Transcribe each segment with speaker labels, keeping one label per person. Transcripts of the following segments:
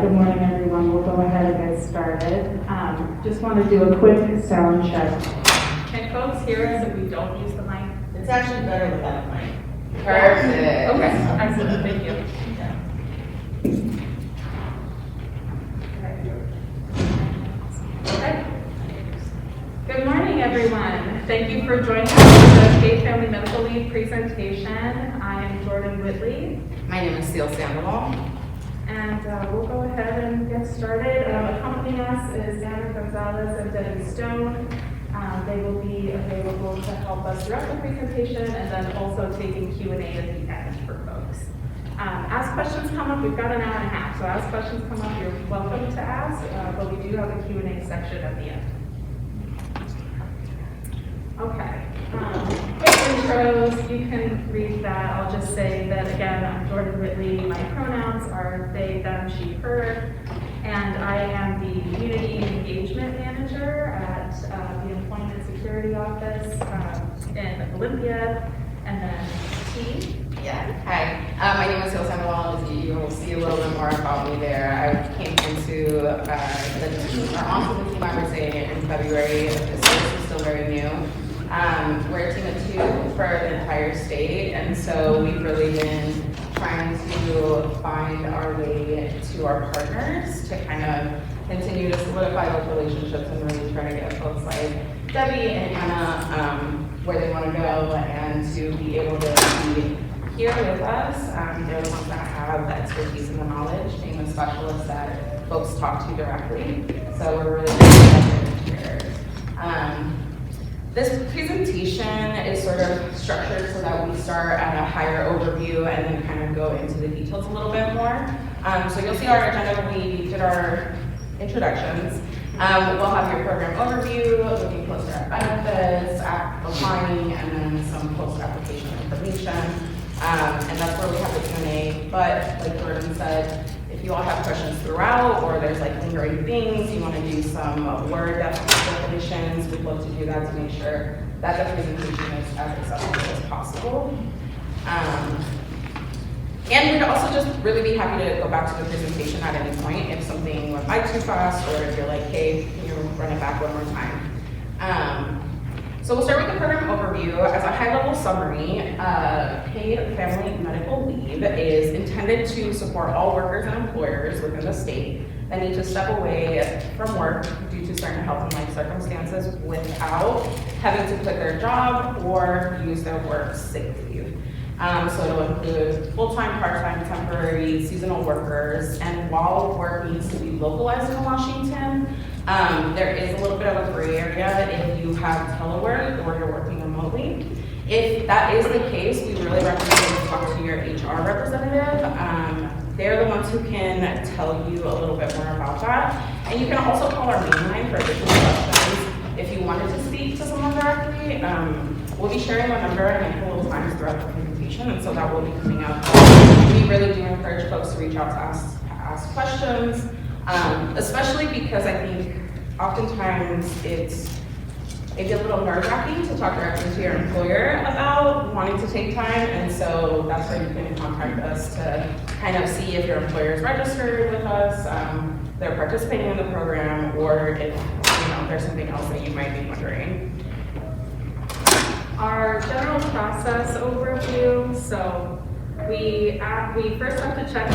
Speaker 1: Good morning, everyone. We'll go ahead and get started. Just want to do a quick sound check. Can folks hear us if we don't use the mic?
Speaker 2: It's actually better without a mic.
Speaker 1: Perfect. Okay, excellent. Thank you. Okay. Good morning, everyone. Thank you for joining us for the Paid Family Medical Leave presentation. I am Jordan Whitley.
Speaker 2: My name is Tzil Sandoval.
Speaker 1: And we'll go ahead and get started. Accompanying us is Anna Gonzalez and Debbie Stone. They will be available to help us throughout the presentation and then also taking Q&A at the end for folks. As questions come up, we've got an hour and a half, so as questions come up, you're welcome to ask, but we do have a Q&A section at the end. Okay. Quick intros, you can read that. I'll just say that again, I'm Jordan Whitley. My pronouns are they, them, she, her, and I am the Community Engagement Manager at the Employment Security Office in Olympia, and then T.
Speaker 2: Yeah, hi. My name is Tzil Sandoval. As you will see a little bit more about me there. I came into the team, or onto the team, I would say, in February of this year, so still very new. We're a team of 2 for the entire state, and so we've really been trying to find our way to our partners to kind of continue to solidify those relationships and really try to get folks like Debbie and Anna where they want to go and to be able to be here with us. They're the ones that have the expertise and the knowledge, being the specialists that folks talk to directly. So we're really excited here. This presentation is sort of structured so that we start at a higher overview and then kind of go into the details a little bit more. So you'll see our agenda when we did our introductions. We'll have your program overview, looking closer at benefits, applying, and then some post-application information. And that's where we have the Q&A. But like Jordan said, if you all have questions throughout, or there's like lingering things, you want to do some word definitions, we'd love to do that to make sure that the presentation is as accessible as possible. And we'd also just really be happy to go back to the presentation at any point if something went by too fast, or if you're like, hey, can you run it back one more time? So we'll start with the program overview. As a high-level summary, paid family medical leave is intended to support all workers and employers within the state that need to step away from work due to certain health and life circumstances without having to quit their job or use their work sick leave. So it'll include full-time, part-time, temporary, seasonal workers, and while work needs to be localized in Washington, there is a little bit of a gray area if you have telework or you're working remotely. If that is the case, we really recommend you talk to your HR representative. They're the ones who can tell you a little bit more about that. And you can also call our main line for additional questions if you wanted to speak to someone directly. We'll be sharing our number a handful of times throughout the presentation, and so that will be coming up. We really do encourage folks to reach out to ask questions, especially because I think oftentimes it's maybe a little nerve-wracking to talk directly to your employer about wanting to take time, and so that's where you can contact us to kind of see if your employer is registered with us, they're participating in the program, or if there's something else that you might be wondering.
Speaker 1: Our general process overview. So we first have to check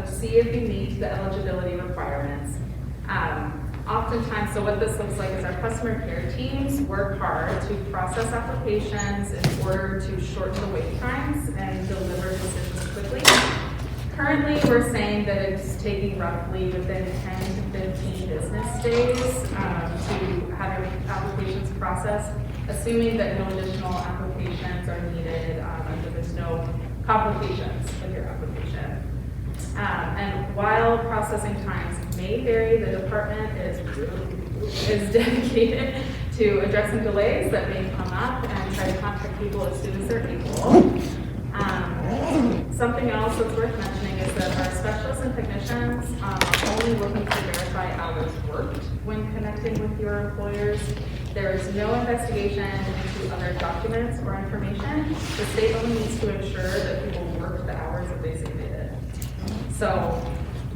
Speaker 1: see if you meet the eligibility requirements. Oftentimes, so what this looks like is our customer care teams work hard to process applications in order to shorten the wait times and deliver decisions quickly. Currently, we're saying that it's taking roughly within 10 to 15 business days to have your applications processed, assuming that no additional applications are needed and that there's no complications with your application. And while processing times may vary, the department is dedicated to addressing delays that may come up and try to contact people as soon as they're able. Something else that's worth mentioning is that our specialists and technicians are only looking to verify hours worked when connecting with your employers. There is no investigation into other documents or information. The state only needs to ensure that people work the hours that they say they did. So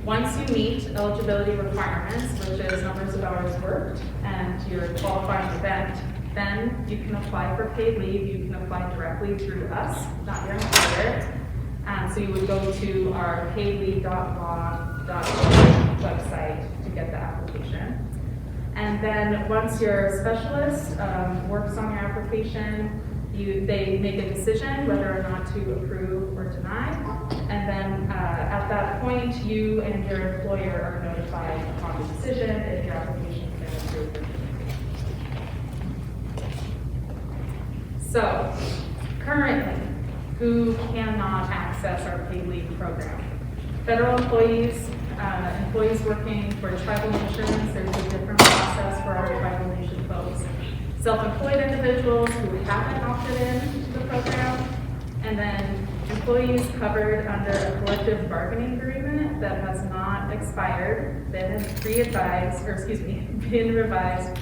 Speaker 1: Once you meet eligibility requirements, which is numbers of hours worked, and your qualifying event, then you can apply for paid leave. You can apply directly through us, not your employer. So you would go to our paidleave.law.org website to get the application. And then once your specialist works on your application, they make a decision whether or not to approve or deny. And then at that point, you and your employer are notified upon the decision if your application has been approved or denied. So currently, who cannot access our paid leave program? Federal employees, employees working for tribal nations. There's a different process for our tribal nation folks. Self-employed individuals who haven't opted in to the program, and then employees covered under a collective bargaining agreement that has not expired, been revised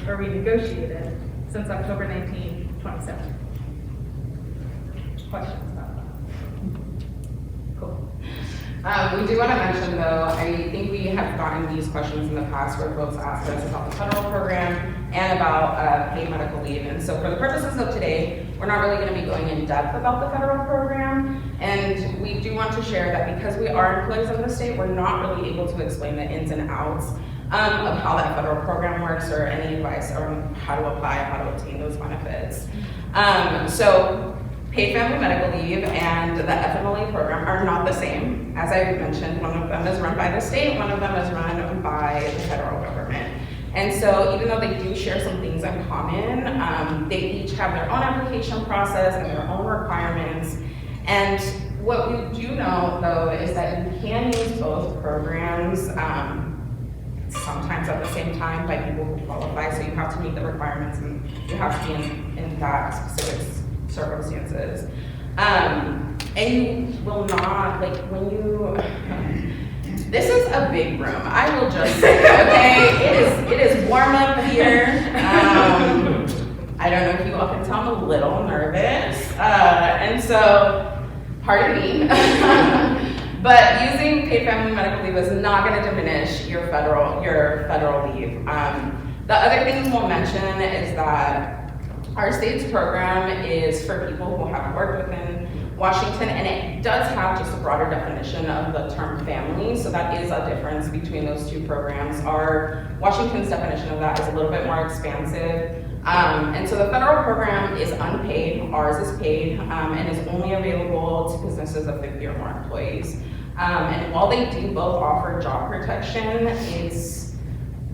Speaker 1: or renegotiated since October 19, 2017. Questions about that? Cool.
Speaker 2: We do want to mention though, I think we have gotten these questions in the past where folks ask us about the federal program and about paid medical leave. And so for the purposes of today, we're not really going to be going in depth about the federal program. And we do want to share that because we are employees of the state, we're not really able to explain the ins and outs of how that federal program works or any advice on how to apply, how to obtain those benefits. So paid family medical leave and the FMLA program are not the same. As I mentioned, one of them is run by the state, one of them is run by the federal government. And so even though they do share some things in common, they each have their own application process and their own requirements. And what we do know though is that you can use both programs sometimes at the same time by people who qualify. So you have to meet the requirements and you have to be in that specific circumstances. And you will not, like when you, this is a big room. I will just say, okay, it is warm up here. I don't know if you all can tell I'm a little nervous. And so, pardon me. But using paid family medical leave is not going to diminish your federal leave. The other things we'll mention is that our state's program is for people who have worked within Washington, and it does have just a broader definition of the term family, so that is a difference between those two programs. Our Washington's definition of that is a little bit more expansive, and so the federal program is unpaid, ours is paid, and is only available to businesses of 50 or more employees. And while they do both offer job protection,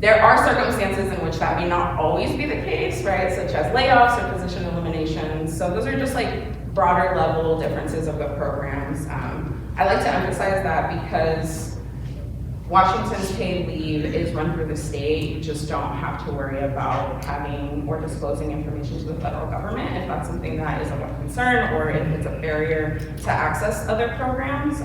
Speaker 2: there are circumstances in which that may not always be the case, right? Such as layoffs or position eliminations. So those are just like broader level differences of the programs. I like to emphasize that because Washington's paid leave is run through the state. You just don't have to worry about having or disclosing information to the federal government if that's something that is of a concern or if it's a barrier to access other programs.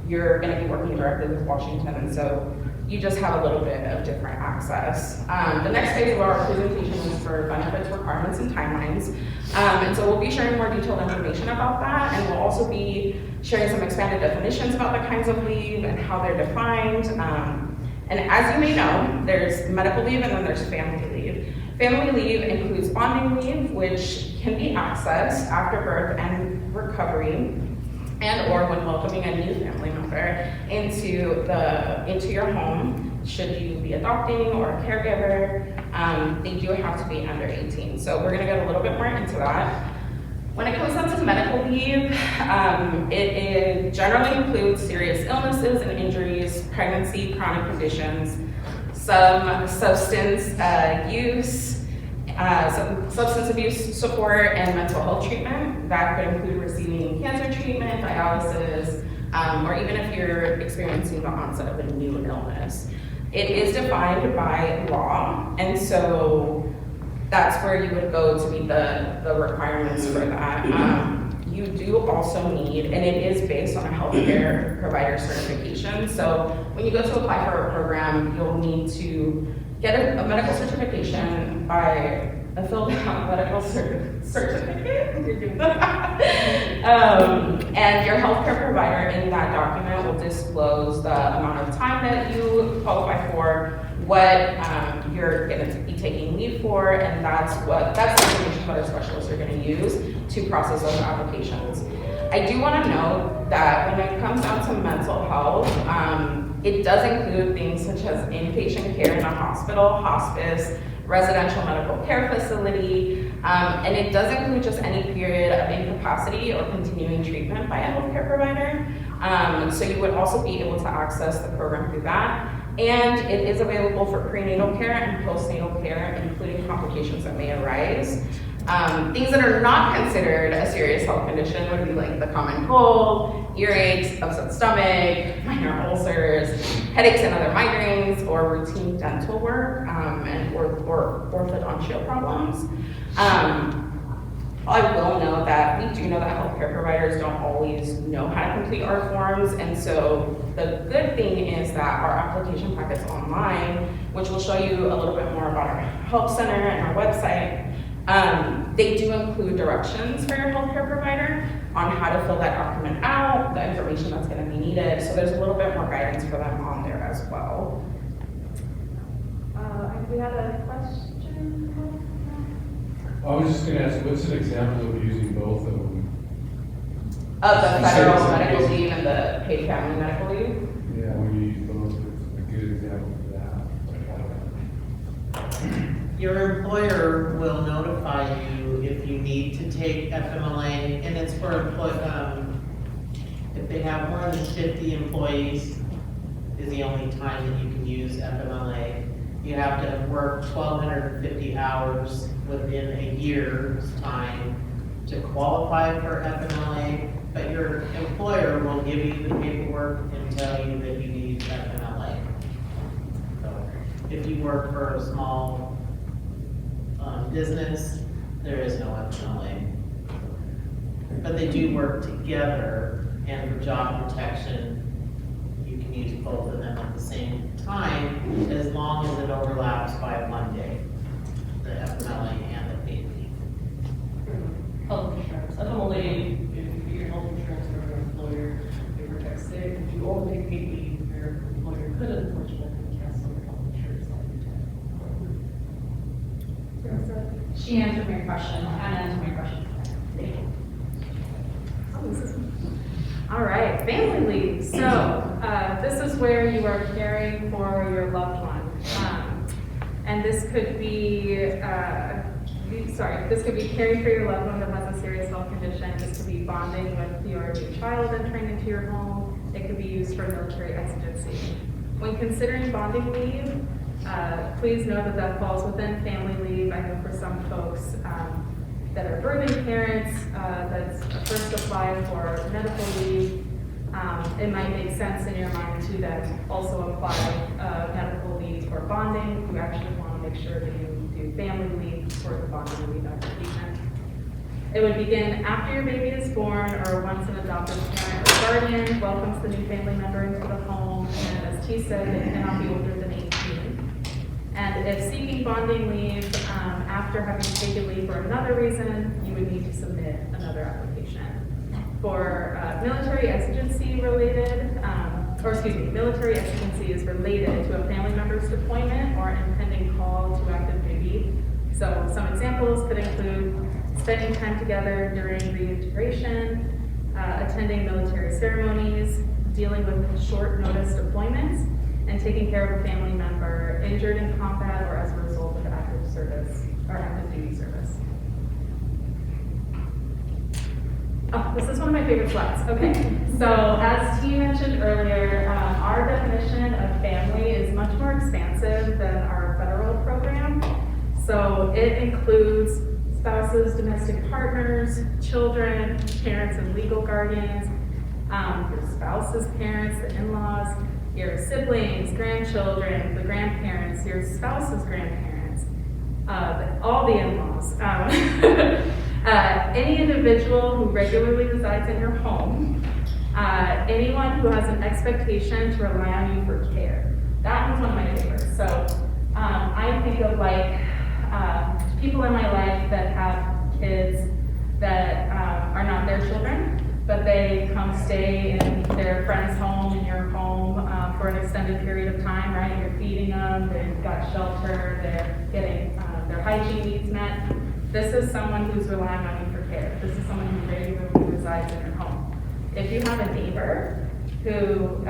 Speaker 2: You're going to be working directly with Washington, and so you just have a little bit of different access. The next phase of our presentation is for benefits, requirements, and timelines. And so we'll be sharing more detailed information about that, and we'll also be sharing some expanded definitions about the kinds of leave and how they're defined. And as you may know, there's medical leave and then there's family leave. Family leave includes bonding leave, which can be accessed after birth and recovery, and or when welcoming a new family member into your home, should you be adopting or a caregiver. They do have to be under 18. So we're gonna get a little bit more into that. When it comes down to medical leave, it generally includes serious illnesses and injuries, pregnancy, chronic conditions, some substance abuse support, and mental health treatment. That could include receiving cancer treatment, dialysis, or even if you're experiencing the onset of a new illness. It is defined by law, and so that's where you would go to meet the requirements for that. You do also need, and it is based on a healthcare provider certification. So when you go to apply for a program, you'll need to get a medical certification by a filled out medical certificate. You're doing that. And your healthcare provider in that document will disclose the amount of time that you qualify for, what you're going to be taking leave for, and that's the information that our specialists are going to use to process those applications. I do want to note that when it comes down to mental health, it does include things such as inpatient care in a hospital, hospice, residential medical care facility, and it does include just any period of incapacity or continuing treatment by a healthcare provider. So you would also be able to access the program through that. And it is available for prenatal care and postnatal care, including complications that may arise. Things that are not considered a serious health condition would be like the common cold, earaches, upset stomach, minor ulcers, headaches and other migraines, or routine dental work, or orthodontial problems. I will note that we do know that healthcare providers don't always know how to complete our forms, and so the good thing is that our application packet's online, which will show you a little bit more about our help center and our website. They do include directions for your healthcare provider on how to fill that document out, the information that's going to be needed, so there's a little bit more guidance for them on there as well. We had a question.
Speaker 3: I was just going to ask, what's an example of using both of them?
Speaker 2: Of the federal medical leave and the paid family medical leave?
Speaker 3: Yeah, when you use both, it's a good example for that.
Speaker 4: Your employer will notify you if you need to take FMLA, and it's for if they have more than 50 employees is the only time that you can use FMLA. You have to have worked 1,250 hours within a year's time to qualify for FMLA, but your employer will give you the paperwork and tell you that you need FMLA. So if you work for a small business, there is no FMLA. But they do work together, and for job protection, you can use both of them at the same time, as long as it overlaps by 1 day, the FMLA and the paid leave.
Speaker 5: Health insurance. FMLA, if your health insurance or your employer, if you're sick, if you only take paid leave, your employer could unfortunately cancel your health insurance on you.
Speaker 6: She answered my question. Anna answered my question. Thank you.
Speaker 1: All right, family leave. So this is where you are caring for your loved one. And this could be, this could be caring for your loved one that has a serious health condition. This could be bonding with your new child entering into your home. It could be used for military exigency. When considering bonding leave, please know that that falls within family leave. I know for some folks that are birthing parents, that's first applied for medical leave, it might make sense in your mind to then also apply medical leave for bonding. You actually want to make sure that you do family leave for the bonding leave application. It would begin after your baby is born or once an adoptive parent or guardian welcomes the new family member into the home, and as T said, they cannot be older than 18. And if seeking bonding leave after having taken leave for another reason, you would need to submit another application. For military exigency related, military exigency is related to a family member's deployment or impending call to active duty. So some examples could include spending time together during reintegration, attending military ceremonies, dealing with short notice deployments, and taking care of a family member injured in combat or as a result of active service or active duty service. Oh, this is one of my favorite slides. Okay, so as T mentioned earlier, our definition of family is much more expansive than our federal program. So it includes spouses, domestic partners, children, parents and legal guardians, your spouse's parents, the in-laws, your siblings, grandchildren, the grandparents, your spouse's grandparents, all the in-laws. Any individual who regularly resides in your home, anyone who has an expectation to rely on you for care. That one's one of my favorites. So I think of like people in my life that have kids that are not their children, but they come stay in their friend's home, in your home, for an extended period of time, right? You're feeding them, they've got shelter, they're getting their hygiene needs met. This is someone who's relying on you for care. This is someone who regularly resides in your home. If you have a neighbor who,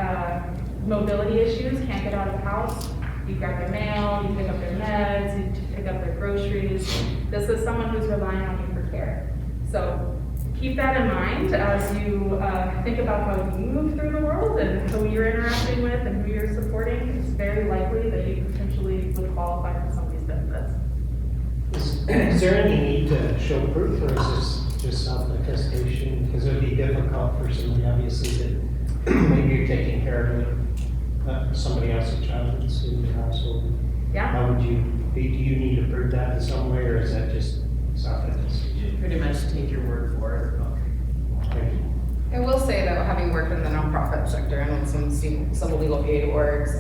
Speaker 1: mobility issues, can't get out of the house, you grab their mail, you pick up their meds, you pick up their groceries. This is someone who's relying on you for care. So keep that in mind as you think about how you move through the world and who you're interacting with and who you're supporting. It's very likely that you potentially would qualify for some of these benefits.
Speaker 7: Is there any need to show proof, or is this just self-attestation? Because it would be difficult for somebody, obviously, that maybe you're taking care of somebody else's child that's in the household.
Speaker 1: Yeah.
Speaker 7: How would you, do you need to prove that in some way, or is that just self-attestation?
Speaker 4: You pretty much take your word for it.
Speaker 7: Thank you.
Speaker 2: I will say that having worked in the nonprofit sector and in some legal aid orgs,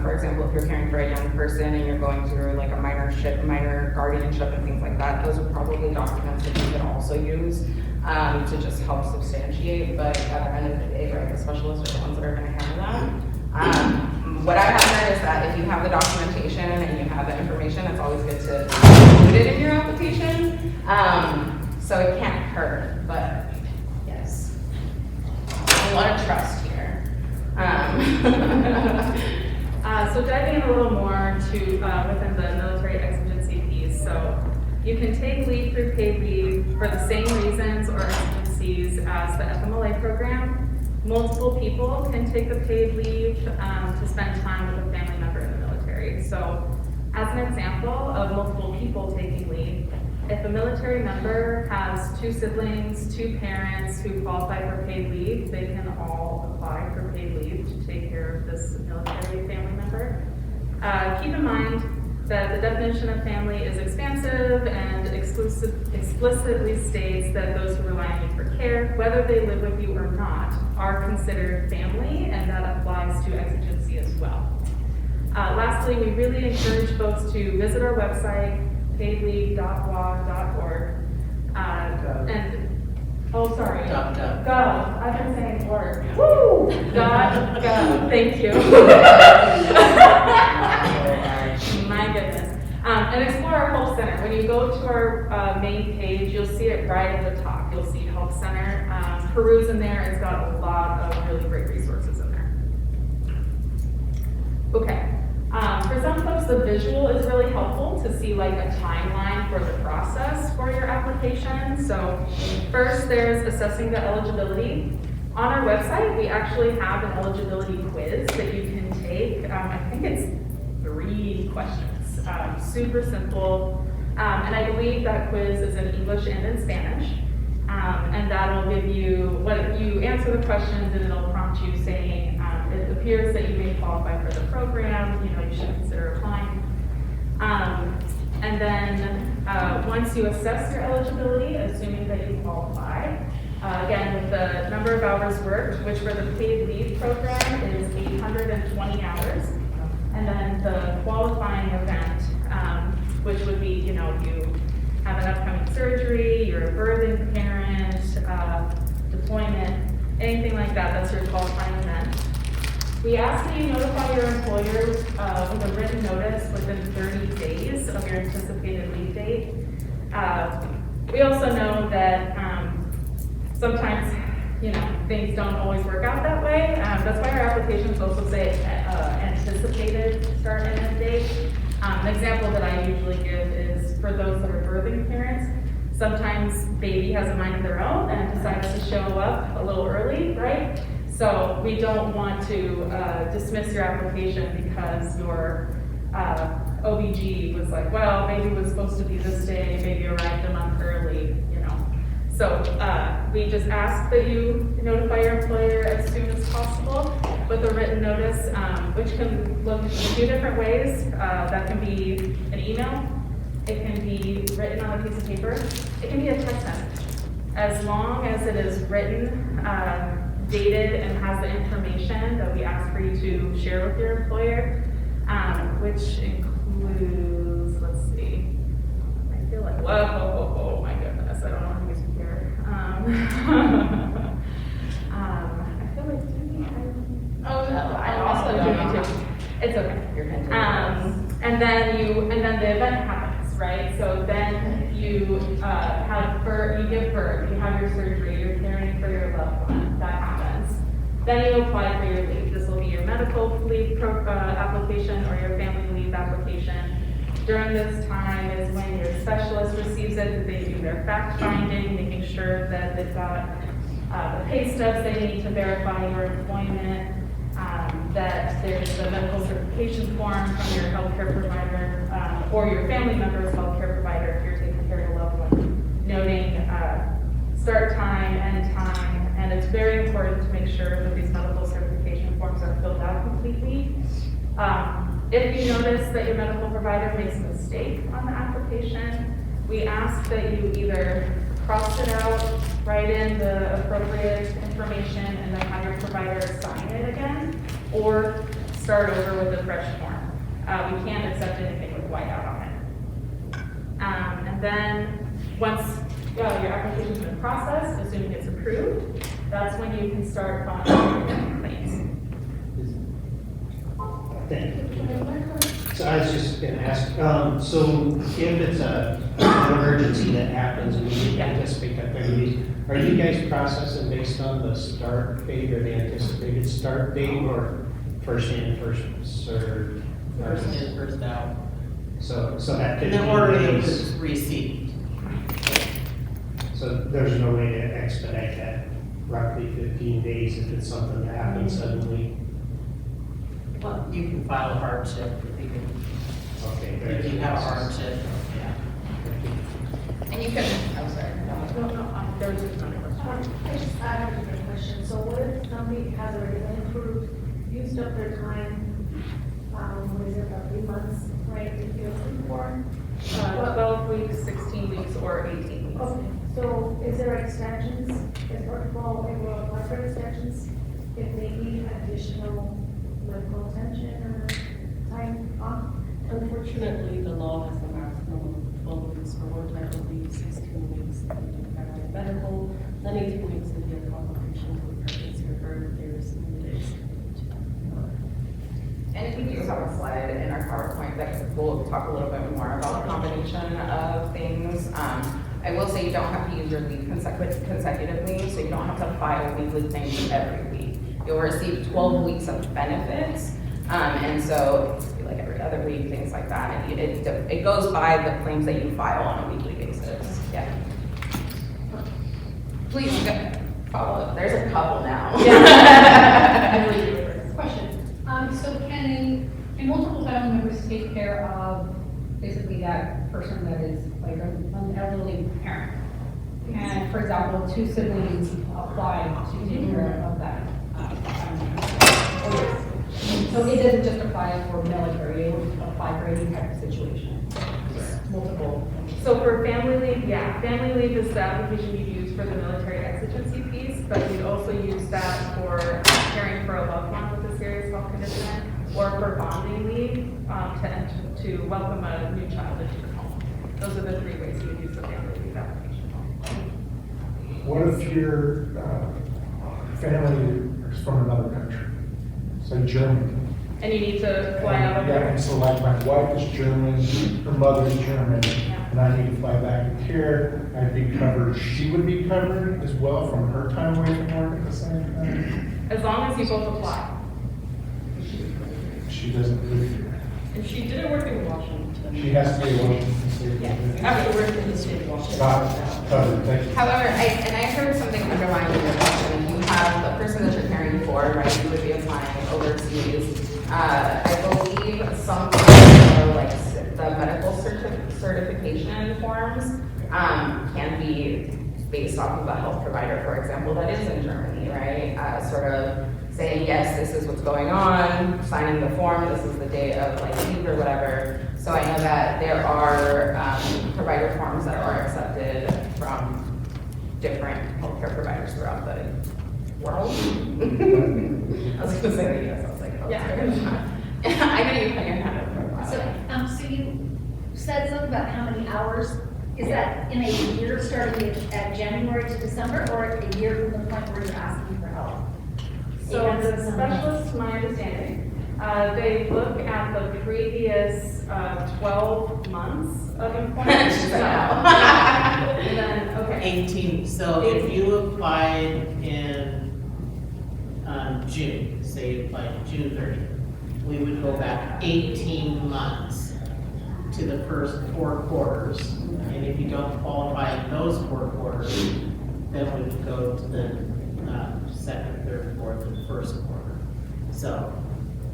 Speaker 2: for example, if you're caring for a young person and you're going through like a minor guardianship and things like that, those are probably documents that you can also use to just help substantiate. But at the end of the day, right, the specialists are the ones that are going to handle that. What I have heard is that if you have the documentation and you have the information, it's always good to include it in your application. So it can't hurt, but yes. A lot of trust here.
Speaker 1: So diving in a little more to within the military exigency piece. So you can take leave through paid leave for the same reasons or exigencies as the FMLA program. Multiple people can take the paid leave to spend time with a family member in the military. So as an example of multiple people taking leave, if a military member has 2 siblings, 2 parents who qualify for paid leave, they can all apply for paid leave to take care of this military family member. Keep in mind that the definition of family is expansive and explicitly states that those who rely on you for care, whether they live with you or not, are considered family, and that applies to exigency as well. Lastly, we really encourage folks to visit our website, paidleave.wa.org. Sorry. Gov. I've been saying org. Woo! Gov. Thank you. My goodness. And explore our Help Center. When you go to our main page, you'll see it right at the top. You'll see Help Center. Peruse in there. It's got a lot of really great resources in there. Okay. For some folks, the visual is really helpful to see like a timeline for the process for your application. So first, there's assessing the eligibility. On our website, we actually have an eligibility quiz that you can take. I think it's 3 questions. Super simple. And I believe that quiz is in English and in Spanish. And that'll give you, what you answer the questions and it'll prompt you saying, it appears that you may qualify for the program, you should consider applying. And then once you assess your eligibility, assuming that you qualify, again, with the number of hours worked, which for the paid leave program is 820 hours. And then the qualifying event, which would be, you have an upcoming surgery, you're a birthing parent, deployment, anything like that, that's your qualifying event. We ask that you notify your employer with a written notice within 30 days of your anticipated leave date. We also know that sometimes, things don't always work out that way. That's why our applications also say anticipated start and end date. An example that I usually give is for those that are birthing parents. Sometimes baby has a mind of their own and decides to show up a little early, right? So we don't want to dismiss your application because your OBG was like, well, baby was supposed to be this day, baby arrived a month early, So we just ask that you notify your employer as soon as possible with a written notice, which can look in 2 different ways. That can be an email, it can be written on a piece of paper, it can be a text message. As long as it is written, dated, and has the information that we ask for you to share with your employer, which includes, let's see, I feel like, whoa, my goodness, I don't know how to use computer. It's okay.
Speaker 2: You're hinting.
Speaker 1: And then the event happens, right? So then you you give birth, you have your surgery, you're caring for your loved one, that happens. Then you apply for your leave. This will be your medical leave application or your family leave application. During this time is when your specialist receives it, they do their fact finding, making sure that they've got the pay stubs they need to verify your employment, that there's the medical certification form from your healthcare provider or your family member's healthcare provider if you're taking care of a loved one, noting start time, end time, and it's very important to make sure that these medical certification forms are filled out completely. If you notice that your medical provider makes a mistake on the application, we ask that you either cross it out, write in the appropriate information, and then have your provider sign it again, or start over with a fresh form. We can't accept anything with whiteout on it. And then once your application's been processed, assuming it's approved, that's when you can start filing your claims.
Speaker 7: Thank you. So I was just gonna ask, so if it's an emergency that happens and you anticipate that there be, are you guys processing based on the start date or the anticipated start date or first in, first served?
Speaker 4: First in, first out.
Speaker 7: So that
Speaker 4: And
Speaker 7: 15
Speaker 4: the order
Speaker 7: days,
Speaker 4: is received.
Speaker 7: so there's no way to expedite that roughly 15 days if it's something that happens suddenly?
Speaker 4: Well, you can file a hardship if you can,
Speaker 7: Okay.
Speaker 4: if you have a hardship, yeah.
Speaker 2: And you can, I'm sorry.
Speaker 1: There was just another question.
Speaker 8: I have a different question. So what if somebody has already been approved, used up their time, what is it, about 3 months, right, if you're approved for?
Speaker 1: 12 weeks, 16 weeks, or 18 weeks.
Speaker 8: Okay, so is there extensions, is protocol, we will apply for extensions if they need additional medical attention or time off?
Speaker 5: Unfortunately, the law has a maximum of 12 weeks for one type of leave, 16 weeks if you do paramedic medical, then 18 weeks if you have complications with pregnancy or birth, there's days.
Speaker 2: And we do have a slide in our PowerPoint that will talk a little bit more about the combination of things. I will say you don't have to use your leave consecutively, so you don't have to file weekly claims every week. You'll receive 12 weeks of benefits, and so it's like every other week, things like that. And it goes by the claims that you file on a weekly basis. Yeah. Please follow. There's a couple now.
Speaker 6: Question, so can multiple family members take care of basically that person that is like an elderly parent? And for example, 2 siblings apply to take care of that. So it doesn't just apply for military, it would apply for any type of situation. Multiple.
Speaker 1: So for family leave, yeah, family leave is the application you use for the military exigency piece, but you'd also use that for caring for a loved one with a serious health condition, or for bonding leave to welcome a new child into your home. Those are the 3 ways you would use the family leave application.
Speaker 9: What if your family is from another country, say Germany?
Speaker 1: And you need to fly out of
Speaker 9: Yeah,
Speaker 1: there.
Speaker 9: and so like my wife is German, her mother's German, and I need to fly back here, I'd be covered, she would be covered as well from her time away from work at the same time?
Speaker 1: As long as you both apply.
Speaker 9: She doesn't live here.
Speaker 5: If she didn't work in Washington.
Speaker 9: She has to be in Washington State.
Speaker 5: You have to work in the state of Washington.
Speaker 9: Got it, covered, thank you.
Speaker 2: However, I heard something underlying your question. If you have the person that you're caring for, right, you would be applying overseas. I believe some like the medical certification forms can be based off of a health provider, for example, that is in Germany, right? Sort of saying, yes, this is what's going on, signing the form, this is the date of like leave or whatever. So I know that there are provider forms that are accepted from different healthcare providers throughout the world. I was gonna say the US, I was like, oh,
Speaker 1: Yeah.
Speaker 2: I know you put your hand up for a while.
Speaker 8: So you said something about how many hours, is that in a year starting at January to December, or a year from the point where you're asking for help?
Speaker 1: So the specialist, my understanding, They look at the previous 12 months of employment.
Speaker 2: She's like,
Speaker 1: So-
Speaker 2: "No."
Speaker 1: And then, okay.
Speaker 4: 18, so if you applied in June, say you applied June 30th, we would go back 18 months to the first 4 quarters. And if you don't qualify in those 4 quarters, then we would go to the second, third, fourth, and first quarter. So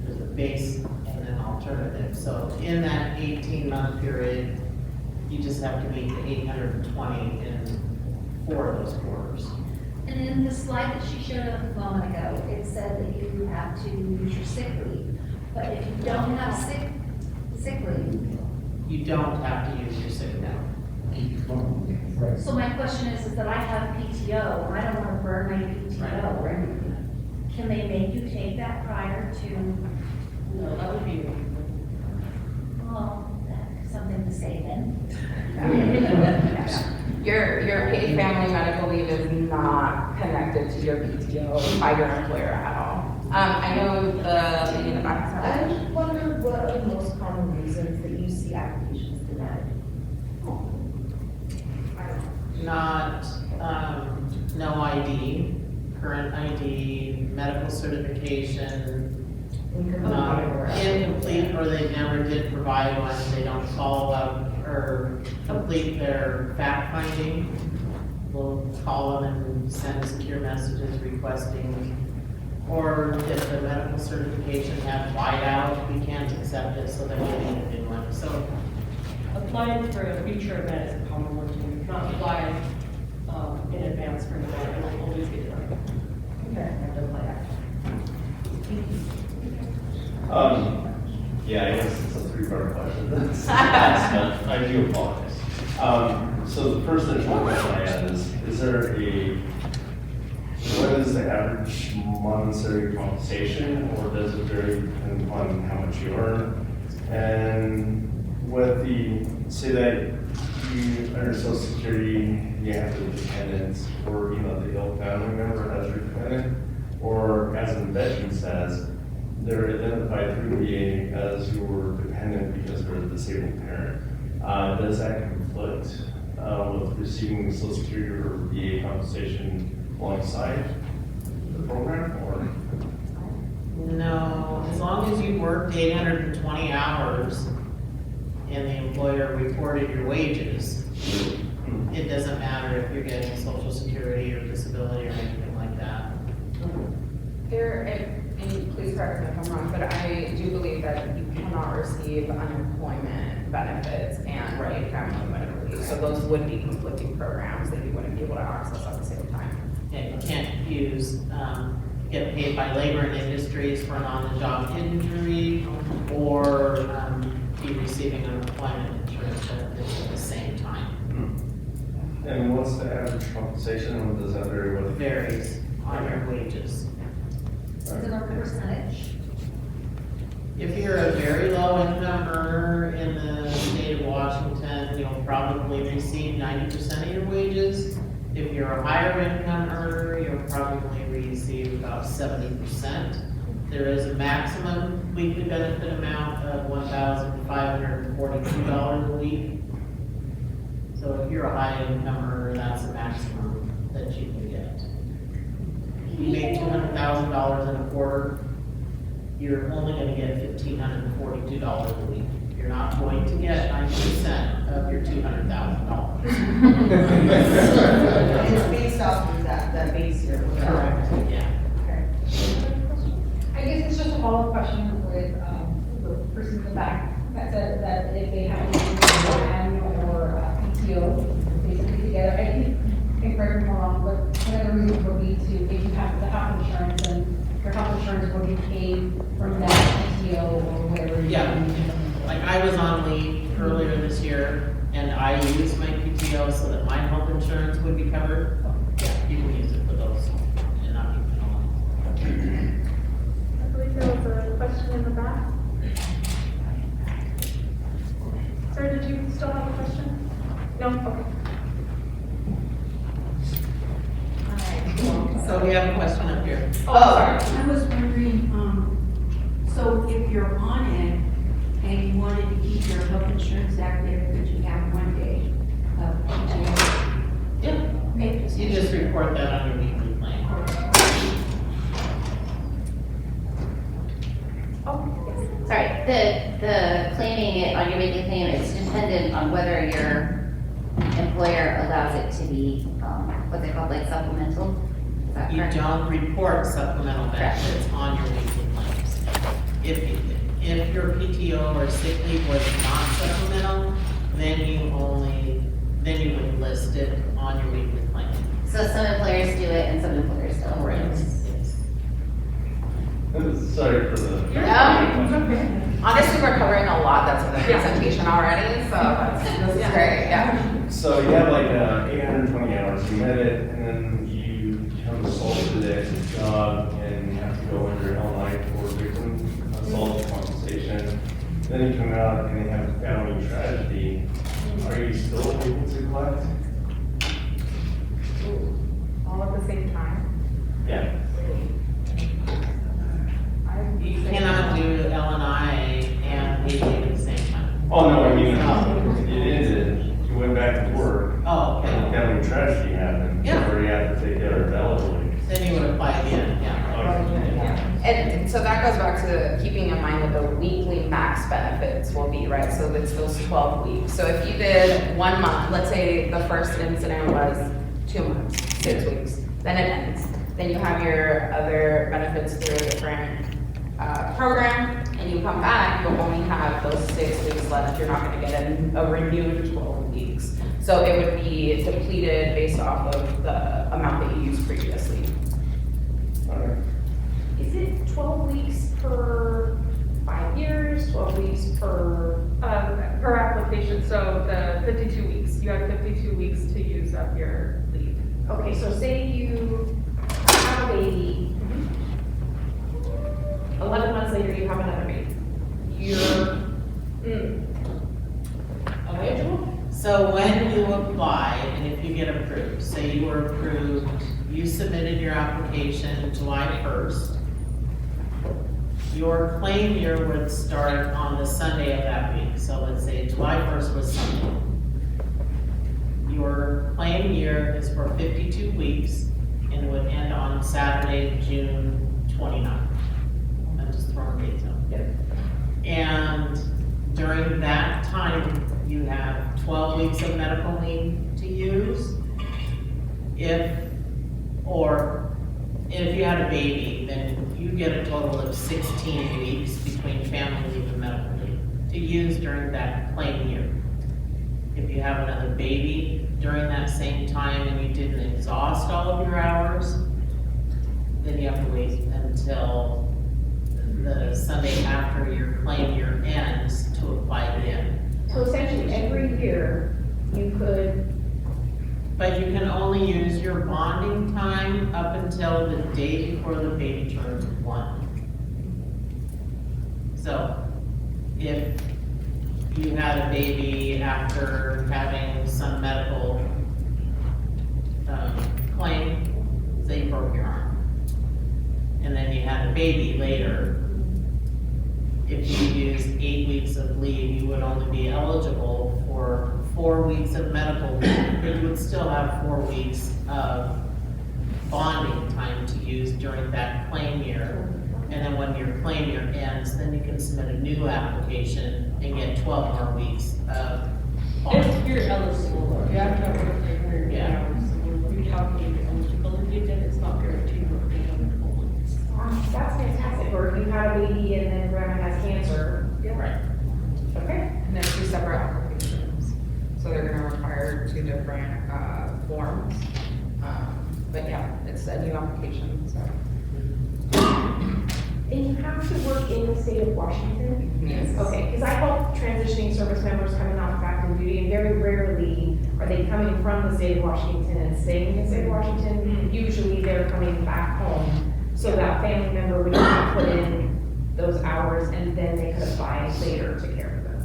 Speaker 4: there's a base and an alternative. So in that 18-month period, you just have to meet the 820 in 4 of those quarters.
Speaker 10: And in the slide that she showed a moment ago, it said that you have to use your sick leave. But if you don't have sick leave,
Speaker 4: You don't have to use your sick leave.
Speaker 9: Right.
Speaker 10: so my question is that I have PTO, and I don't want to burn my PTO. Can they make you take that prior to,
Speaker 5: No, that would be.
Speaker 10: well, that's something to say then?
Speaker 2: Your paid family medical leave is not connected to your PTO by your employer at all. I know the lady in the back
Speaker 11: I
Speaker 2: said,
Speaker 11: wonder what are the most common reasons that you see applications denied?
Speaker 4: Not, no ID, current ID, medical certification, incomplete, or they never did provide one, they don't follow up or complete their fact finding. We'll call them and send secure messages requesting. Or if the medical certification had whiteout, we can't accept it, so then we need a new one. So
Speaker 5: Applying for a future event is a common one too. Not apply in advance for an event, and I'll always get it done.
Speaker 12: Yeah, I guess it's a 3-part question. I do apologize. So the first question I have is there what is the average monetary compensation, or does it vary depending upon how much you earn? And with say that you, under Social Security, you have the dependents, or, the ill family member as your dependent, or as an veteran says, they're identified through VA as your dependent because they're a disabled parent. Does that conflict with receiving Social Security or VA compensation alongside the program, or?
Speaker 4: no, as long as you worked 820 hours and the employer reported your wages, it doesn't matter if you're getting Social Security or disability or anything like that.
Speaker 2: and please correct me if I'm wrong, but I do believe that you cannot receive unemployment benefits and paid family medical leave. So those would be conflicting programs that you wouldn't be able to access at the same time.
Speaker 4: Yeah, you can't get paid by labor and industries for an on-the-job injury or be receiving unemployment insurance benefits at the same time.
Speaker 12: And what's the average compensation, and what does that vary
Speaker 4: It
Speaker 12: with?
Speaker 4: varies on your wages.
Speaker 10: Is it a percentage?
Speaker 4: If you're a very low income earner in the state of Washington, you'll probably receive 90% of your wages. If you're a higher income earner, you'll probably receive about 70%. There is a maximum weekly benefit amount of $1,542 a week. So if you're a high income earner, that's the maximum that you can get. If you make $200,000 in a quarter, you're only gonna get $1,542 a week. You're not going to get 90% of your $200,000.
Speaker 11: It's based off of that base year.
Speaker 4: Correct, yeah.
Speaker 11: Okay.
Speaker 6: I guess it's just a follow-up question with the person in the back that said that if they have annual or PTO basically together, I think correct me if I'm wrong, but one of the reasons would be to, if you have the health insurance, and your health insurance will be paid from that PTO or whatever.
Speaker 4: Yeah. Like I was on leave earlier this year and I used my PTO so that my health insurance would be covered. Yeah, you can use it for those and not be penalized.
Speaker 1: I believe there was a question in the back. Sir, did you still have a question? No? Okay.
Speaker 4: So we have a question up here.
Speaker 1: Oh, sorry.
Speaker 13: I was wondering, So if you're on it and you wanted to keep your health insurance active, could you have 1 day of PTO?
Speaker 4: Yeah,
Speaker 13: Okay.
Speaker 4: you just report that on your weekly plan.
Speaker 14: Sorry, the claiming it on your weekly claim, it's dependent on whether your employer allows it to be, what's it called, like supplemental? Is that
Speaker 4: You
Speaker 14: correct?
Speaker 4: don't report supplemental benefits on your weekly claims. If your PTO or sick leave was not supplemental, then you would list it on your weekly claim.
Speaker 14: So some employers do it and some employers don't.
Speaker 4: Correct. Yes.
Speaker 12: Sorry for the.
Speaker 2: Honestly, we're covering a lot that's in the
Speaker 1: Yeah.
Speaker 2: presentation already, so this is great, yeah.
Speaker 12: So you have like 820 hours, you met it, and then you become assaulted at your job, and you have to go under LNI for victim assault compensation. Then you come out and you have a family tragedy. Are you still able to collect?
Speaker 1: All at the same time.
Speaker 12: Yeah.
Speaker 4: You cannot do LNI and PTO at the same time.
Speaker 12: Oh, no, I mean, it ended, you went back to work,
Speaker 4: Oh,
Speaker 12: and
Speaker 4: okay.
Speaker 12: family tragedy happened.
Speaker 4: Yeah.
Speaker 12: Or you have to take care of elderly.
Speaker 4: Then you would apply again, yeah.
Speaker 2: And so that goes back to keeping in mind what the weekly max benefits will be, right? So it's those 12 weeks. So if you did 1 month, let's say the first incident was 2 months, 6 weeks, then it ends. Then you have your other benefits through a different program, and you come back, you'll only have those 6 weeks left. You're not gonna get a renewed 12 weeks. So it would be depleted based off of the amount that you used previously.
Speaker 12: All right.
Speaker 11: Is it 12 weeks per 5 years, 12 weeks per?
Speaker 1: Per application, so the 52 weeks, you have 52 weeks to use up your leave.
Speaker 11: Okay, so say you have a baby, 11 months later you have another baby. You're eligible?
Speaker 4: So when you apply, and if you get approved, say you were approved, you submitted your application July 1st. Your claim year would start on the Sunday of that week. So let's say July 1st was Sunday. Your claim year is for 52 weeks and would end on Saturday, June 29th. I'm just throwing dates out. And during that time, you have 12 weeks of medical leave to use. If you had a baby, then you get a total of 16 weeks between family leave and medical leave to use during that claim year. If you have another baby during that same time and you didn't exhaust all of your hours, then you have to wait until the Sunday after your claim year ends to apply again.
Speaker 11: So essentially, every year, you could,
Speaker 4: But you can only use your bonding time up until the day before the baby turns 1. So, if you had a baby after having some medical claim, say you broke your arm, and then you had a baby later, if you used 8 weeks of leave, you would only be eligible for 4 weeks of medical leave, but you would still have 4 weeks of bonding time to use during that claim year. And then when your claim year ends, then you can submit a new application and get 12 more weeks of bonding.
Speaker 5: If you're eligible, you have to have worked 300
Speaker 4: Yeah.
Speaker 5: hours, so when we calculate the eligibility, then it's not guaranteed for 300 weeks.
Speaker 11: that's fantastic, or if you had a baby and then grandma has cancer.
Speaker 4: Right.
Speaker 11: Okay.
Speaker 2: And they're 2 separate applications. So they're gonna require 2 different forms. But yeah, it's a new application, so.
Speaker 11: And you have to work in the state of Washington?
Speaker 2: Yes.
Speaker 11: Okay, because I help transitioning service members coming off active duty, and very rarely are they coming from the state of Washington and staying in the state of Washington. Usually they're coming back home, so that family member would have to put in those hours, and then they could apply later to care for them.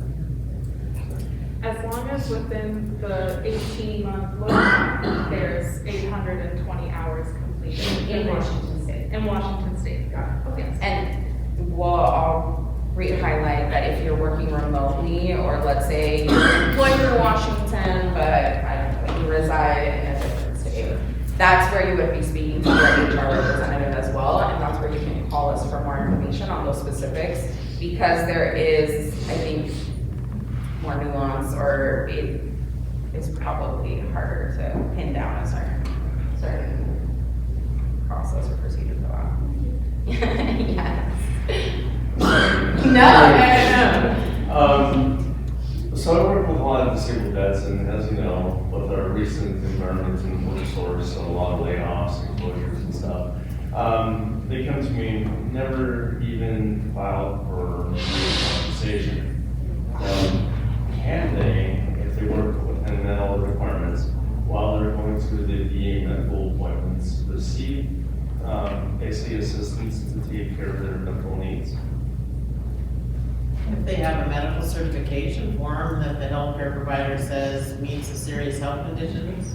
Speaker 1: As long as within the 18-month look, there's 820 hours completed.
Speaker 11: In Washington state.
Speaker 1: In Washington state, got it. Okay.
Speaker 2: And I'll re-highlight that if you're working remotely, or let's say you're employed in Washington, but I don't know, you reside in a different state, that's where you would be speaking to your HR representative as well, and that's where you can call us for more information on those specifics, because there is, I think, more nuance, or it is probably harder to pin down a certain process or procedure for that. Yes. No.
Speaker 12: So I work with a lot of disabled vets, and as you know, with our recent environment in the workforce, and a lot of layoffs and closures and stuff, they come to me, never even filed for compensation. Can they, if they work within all the requirements, while they're going through the VA medical appointments, receive basically assistance to take care of their medical needs?
Speaker 4: If they have a medical certification form that the healthcare provider says meets the serious health conditions,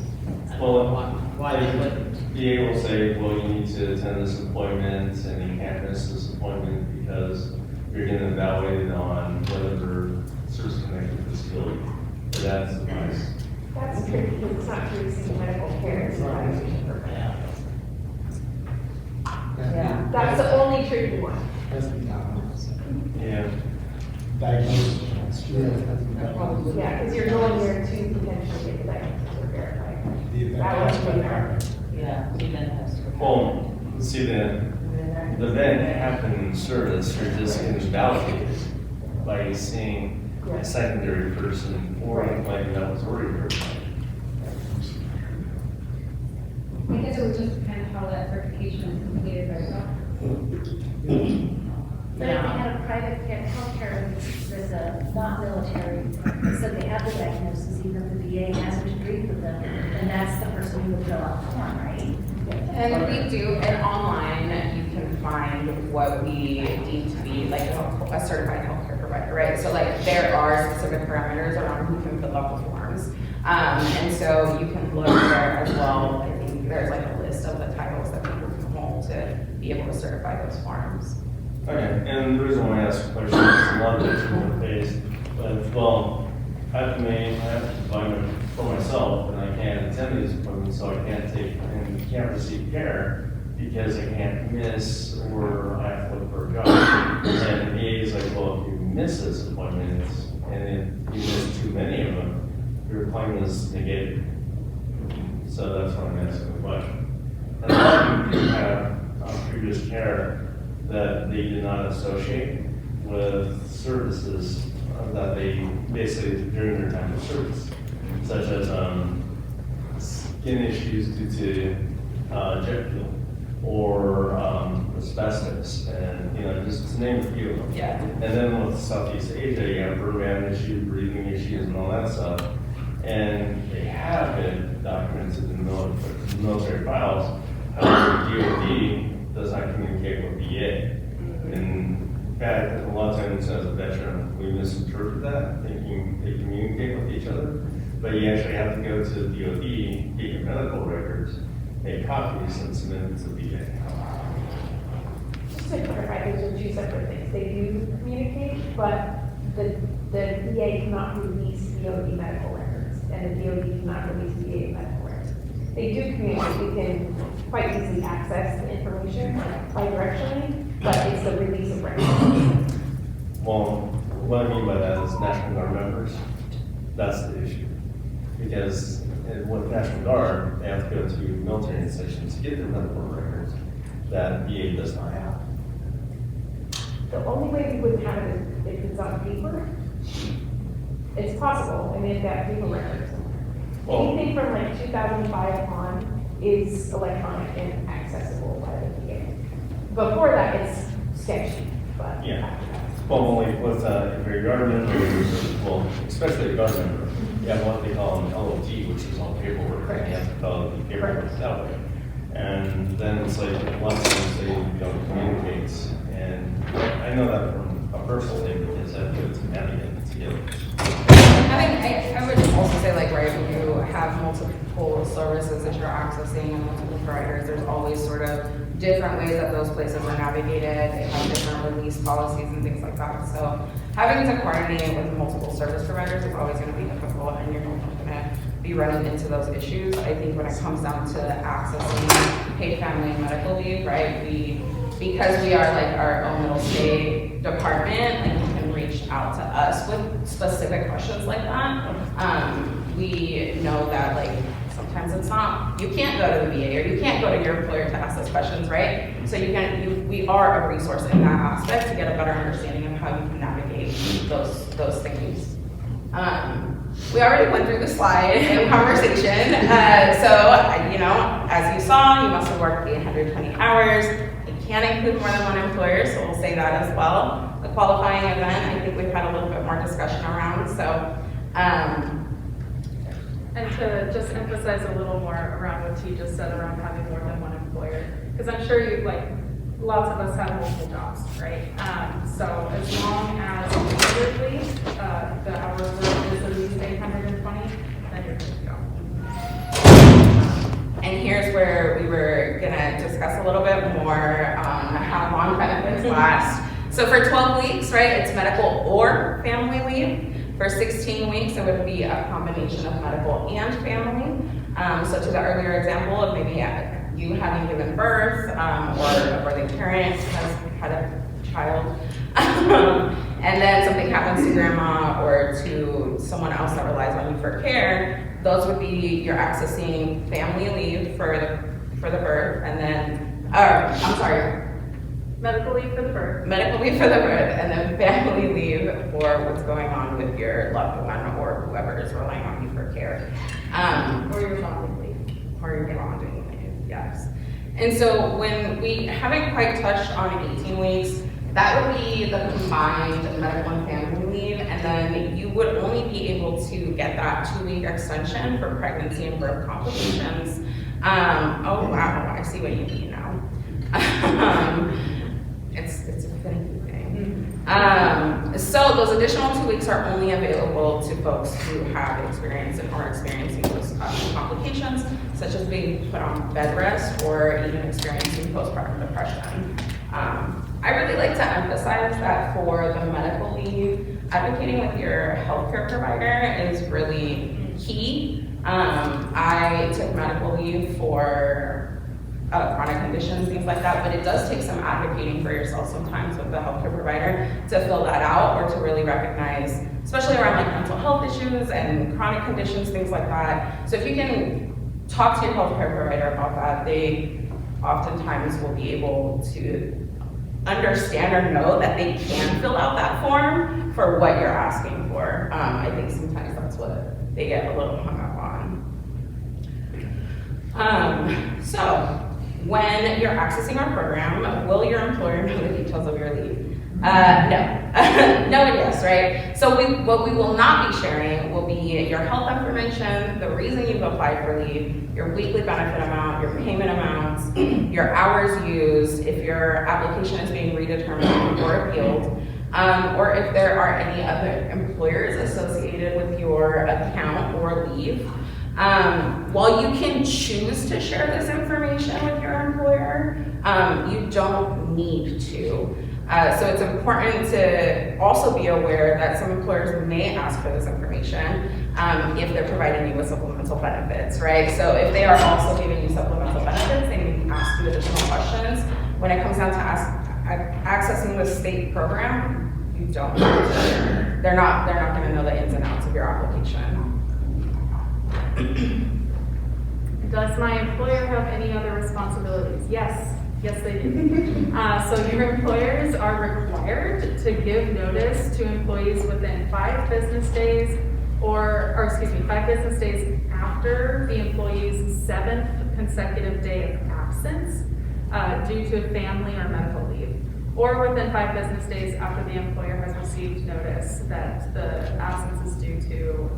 Speaker 4: I don't know why they wouldn't.
Speaker 12: VA will say, well, you need to attend this appointment, and you can't miss this appointment because you're getting evaluated on whether they're service-connected disability. But that's nice.
Speaker 11: That's tricky because it's not to receive medical care, it's evaluation for medical.
Speaker 2: Yeah.
Speaker 11: That's the only tricky one.
Speaker 12: Yeah.
Speaker 9: Diagnosis.
Speaker 11: Yeah, because you're going there to potentially get the diagnosis or verify.
Speaker 9: The event
Speaker 11: That
Speaker 9: has
Speaker 11: was
Speaker 9: to
Speaker 11: really
Speaker 9: happen.
Speaker 4: Yeah, the event has to.
Speaker 12: Well, see, the event happened in service, you're just getting validated by seeing a secondary person or a claim that was already verified.
Speaker 6: I guess it would just depend how that certification is completed by yourself.
Speaker 10: But if they had a private healthcare, there's a not military, so they have the diagnosis, even if the VA hasn't agreed with them, and that's the person who would fill out the form, right?
Speaker 2: And we do, and online, you can find what we deem to be like a certified healthcare provider, right? So like there are specific parameters around who can fill out the forms. And so you can look there as well. I think there's like a list of the titles that people can hold to be able to certify those forms.
Speaker 12: Okay, and the reason why I ask the question is a lot of it's in the face, but, well, I have to buy it for myself, and I can't attend these appointments, so I can't take, and can't receive care because I can't miss, or I have to look for a job. And the VA is like, well, if you miss this appointment, and if you miss too many of them, your appointment is negated. So that's why I'm asking the question. And a lot of people do have previous care that they did not associate with services that they basically during their time of service, such as skin issues due to jet fuel or asbestos, and just to name a few of them.
Speaker 2: Yeah.
Speaker 12: And then with Southeast Asia, you have vertigo issues, breathing issues, and all that stuff. And they have been documented in military files. However, DoD does not communicate with VA. In fact, a lot of times as a veteran, we misinterpret that, thinking they communicate with each other. But you actually have to go to DoD, get your medical records, make copies, and submit it to VA.
Speaker 11: Just to clarify, those are two separate things. They do communicate, but the VA cannot release DoD medical records, and the DoD cannot release VA medical records. They do communicate, we can quite easily access the information bidirectionally, but it's the release of records.
Speaker 12: Well, what I mean by that is National Guard members, that's the issue. Because with National Guard, they have to go to military institutions to get their medical records that VA does not have.
Speaker 11: The only way we wouldn't have it is if it's on paper. It's possible, I mean, if they have paper records.
Speaker 12: Well,
Speaker 11: Anything from like 2005 on is electronic and accessible by the VA. Before that, it's sketchy, but
Speaker 12: Yeah.
Speaker 11: after that.
Speaker 12: well, only with if you're a Guard member, well, especially a Guard member, you have what they call an LOT, which is all paperwork.
Speaker 11: Correct.
Speaker 12: You have to fill out the paperwork that way. And then it's like, lots of times they don't communicate. And I know that from a personal thing because I put it to navigate together.
Speaker 2: I would also say, like, right, when you have multiple services that you're accessing and multiple providers, there's always sort of different ways that those places are navigated. They have different release policies and things like that. So having to coordinate with multiple service providers is always going to be difficult, and you're not going to be running into those issues. I think when it comes down to accessing paid family and medical leave, right, because we are like our own little state department, and you can reach out to us with specific questions like that. We know that like sometimes it's not, you can't go to the VA or you can't go to your employer to ask those questions, right? So we are a resource in that aspect to get a better understanding of how you can navigate those things. We already went through the slide in conversation. So, you know, as you saw, you must have worked 820 hours. It can include more than one employer, so we'll say that as well. The qualifying event, I think we've had a little bit more discussion around. So,
Speaker 1: and to just emphasize a little more around what T just said around having more than one employer, because I'm sure you, like, lots of us have multiple jobs, right? So as long as literally the hours worked is at least 820, then you're good to go.
Speaker 2: And here's where we were gonna discuss a little bit more on how long benefits last. So for 12 weeks, right, it's medical or family leave. For 16 weeks, it would be a combination of medical and family. So to the earlier example of maybe you having given birth, or a birthing parent has had a child, and then something happens to grandma or to someone else that relies on you for care, those would be, you're accessing family leave for the birth, and then,
Speaker 1: medical leave for the birth.
Speaker 2: Medical leave for the birth, and then family leave for what's going on with your loved one or whoever is relying on you for care.
Speaker 1: Or your bonding leave.
Speaker 2: Or your bonding leave, yes. And so when we haven't quite touched on 18 weeks, that would be the combined medical and family leave, and then you would only be able to get that 2-week extension for pregnancy and birth complications. Oh wow, I see what you mean now. It's a finicky thing. So those additional 2 weeks are only available to folks who have experience and are experiencing those complications, such as being put on bed rest or even experiencing postpartum depression. I really like to emphasize that for the medical leave, advocating with your healthcare provider is really key. I took medical leave for chronic conditions, things like that, but it does take some advocating for yourself sometimes with the healthcare provider to fill that out or to really recognize, especially around like mental health issues and chronic conditions, things like that. So if you can talk to your healthcare provider about that, they oftentimes will be able to understand or know that they can fill out that form for what you're asking for. I think sometimes that's what they get a little hung up on. So when you're accessing our program, will your employer know the details of your leave? No. No and yes, right? So what we will not be sharing will be your health information, the reason you've applied for leave, your weekly benefit amount, your payment amounts, your hours used, if your application is being redetermined or appealed, or if there are any other employers associated with your account or leave. While you can choose to share this information with your employer, you don't need to. So it's important to also be aware that some employers may ask for this information if they're providing you with supplemental benefits, right? So if they are also giving you supplemental benefits, they may ask you additional questions. When it comes down to accessing the state program, you don't need to. They're not going to know the ins and outs of your application.
Speaker 1: Does my employer have any other responsibilities? Yes. Yes, they do. So your employers are required to give notice to employees within 5 business days, or 5 business days after the employee's 7th consecutive day of absence due to family or medical leave, or within 5 business days after the employer has received notice that the absence is due to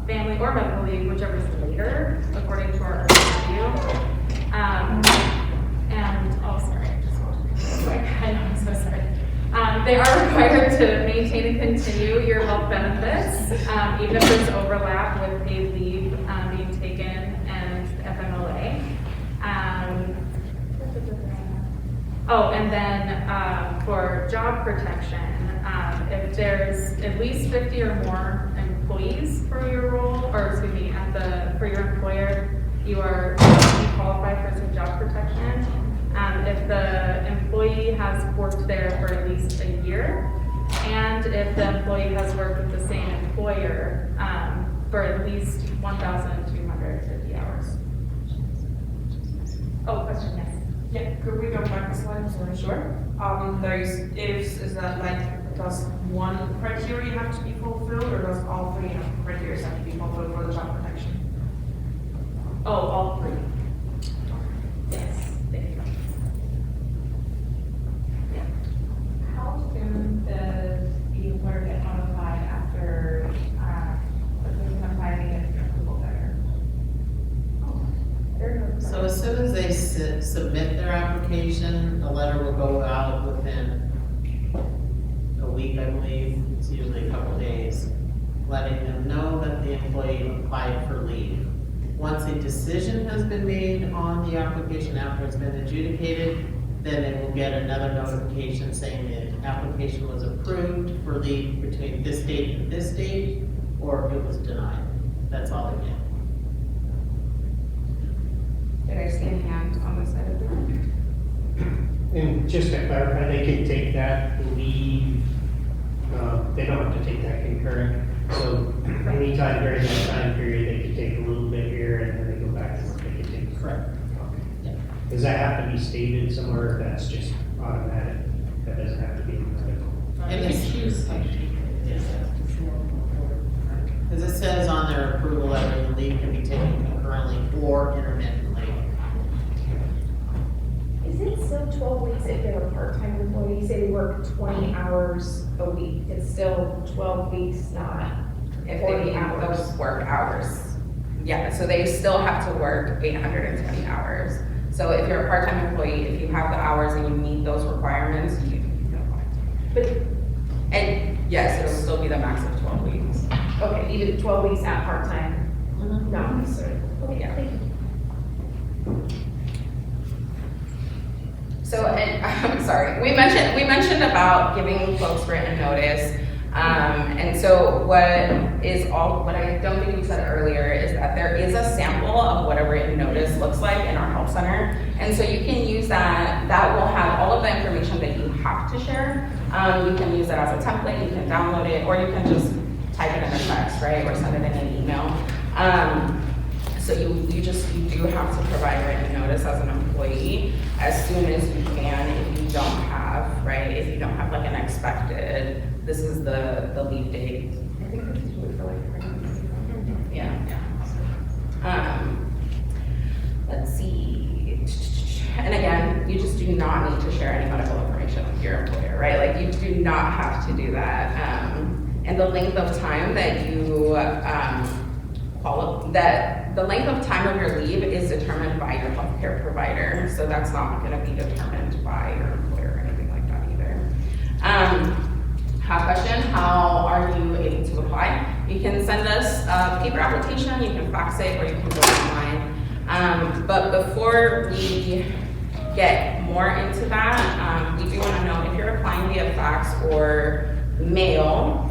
Speaker 1: family or medical leave, whichever is later, according to our review. I'm so sorry. They are required to maintain and continue your health benefits, even if there's overlap with paid leave being taken and Oh, and then, for job protection, if there's at least 50 or more employees for your role, or excuse me, for your employer, you qualify for some job protection. If the employee has worked there for at least a year, and if the employee has worked with the same employer, for at least 1,250 hours. Oh, question, yes.
Speaker 11: Yeah, could we go back a slide? Sorry.
Speaker 1: Sure.
Speaker 11: Those ifs, is that like, does one criteria have to be fulfilled, or does all three criteria have to be fulfilled for the job protection?
Speaker 1: Oh, all three. Yes, thank you.
Speaker 15: How soon does the employer get notified after the person applies and gets their approval letter?
Speaker 4: So as soon as they submit their application, a letter will go out within a week, I believe, it's usually a couple days, letting them know that the employee applied for leave. Once a decision has been made on the application after it's been adjudicated, then they will get another notification saying the application was approved for leave between this date and this date, or it was denied. That's all they get.
Speaker 2: Did I see a hand on the side of the room?
Speaker 7: And just to clarify, they can take that leave, they don't have to take that concurrent. So anytime during that time period, they can take a little bit here and then they go back to work, they can take.
Speaker 4: Correct.
Speaker 7: Okay. Does that have to be stated somewhere? That's just automatic? That doesn't have to be in the medical?
Speaker 4: And it's because it says on their approval letter, the leave can be taken concurrently or intermittently.
Speaker 11: Is it still 12 weeks if they're a part-time employee? Say they work 20 hours a week, it's still 12 weeks, not
Speaker 2: If
Speaker 11: 40
Speaker 2: they
Speaker 11: hours?
Speaker 2: meet those work hours. Yeah, so they still have to work 820 hours. So if you're a part-time employee, if you have the hours and you meet those requirements, you can apply.
Speaker 11: But,
Speaker 2: And yes, it'll still be the max of 12 weeks.
Speaker 11: okay, even 12 weeks at part-time, not necessarily. Okay,
Speaker 2: Yeah.
Speaker 11: thank you.
Speaker 2: So, and I'm sorry, we mentioned about giving folks written notice. And so what I don't think we said earlier is that there is a sample of what a written notice looks like in our help center. And so you can use that will have all of the information that you have to share. You can use it as a template, you can download it, or you can just type it in a text, right? Or send it in an email. So you do have to provide written notice as an employee as soon as you can. If you don't have, right, if you don't have like an expected, this is the leave date.
Speaker 11: I think it's usually for like pregnancy.
Speaker 2: Yeah. Let's see. And again, you just do not need to share any medical information with your employer, right? Like you do not have to do that. And the length of time that you the length of time of your leave is determined by your healthcare provider. So that's not going to be determined by your employer or anything like that either. Question, how are you able to apply? You can send us a paper application, you can fax it, or you can go online. But before we get more into that, we do want to know if you're applying via fax or mail,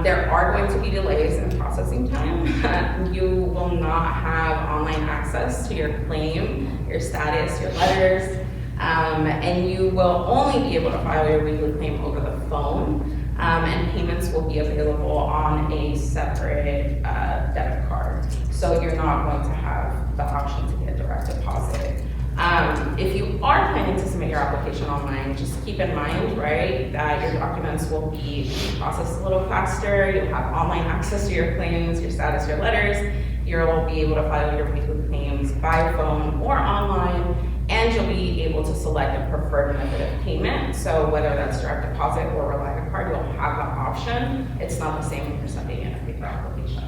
Speaker 2: there are going to be delays in processing time. You will not have online access to your claim, your status, your letters, and you will only be able to file your weekly claim over the phone, and payments will be available on a separate debit card. So you're not going to have the option to get direct deposit. If you are planning to submit your application online, just keep in mind, right, that your documents will be processed a little faster. You'll have online access to your claims, your status, your letters. You'll be able to file your weekly claims by phone or online, and you'll be able to select a preferred method of payment. So whether that's direct deposit or rely on a card, you'll have that option. It's not the same when you're sending in a paper application.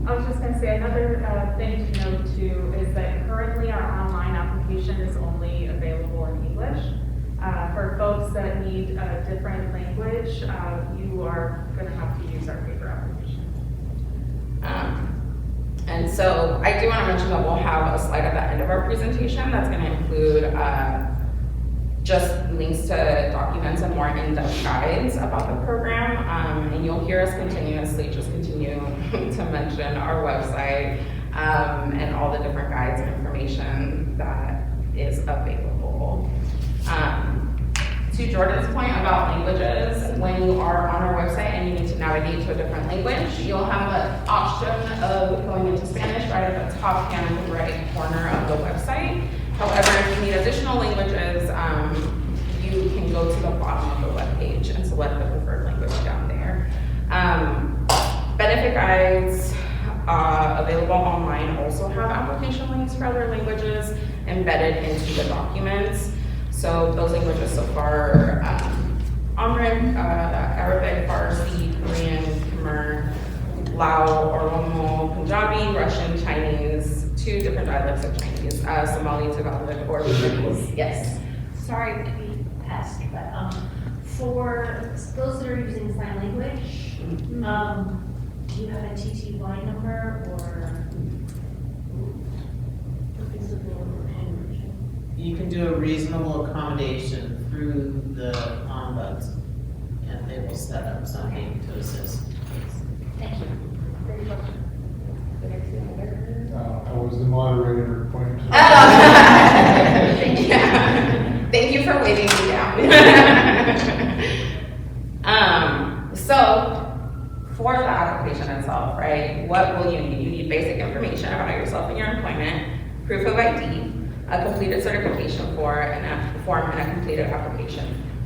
Speaker 1: I was just gonna say, another thing to note too is that currently our online application is only available in English. For folks that need a different language, you are gonna have to use our paper application.
Speaker 2: And so I do want to mention that we'll have a slide at the end of our presentation that's going to include just links to documents and more in-depth guides about the program. And you'll hear us continuously just continue to mention our website and all the different guides and information that is available. To Jordan's point about languages, when you are on our website and you need to navigate to a different language, you'll have an option of going into Spanish right at the top hand right corner of the website. However, if you need additional languages, you can go to the bottom of the webpage and select the preferred language down there. Benefit guides available online also have application links for other languages embedded into the documents. So those languages so far, Amharic, Arabic, Farsi, Korean, Khmer, Lao, Oromo, Punjabi, Russian, Chinese, 2 different dialects of Chinese, Somali, Tagalog, or Vietnamese. Yes.
Speaker 10: Sorry to be asked, but for those that are using sign language, do you have a TTY number or?
Speaker 4: You can do a reasonable accommodation through the ombuds, and they will set up something to assist.
Speaker 10: Thank you.
Speaker 9: I was the moderator pointing to.
Speaker 2: Yeah. Thank you for waving me down. So for the application itself, right, what will you need? You need basic information about yourself and your employment, proof of ID, a completed certification form, and a completed application.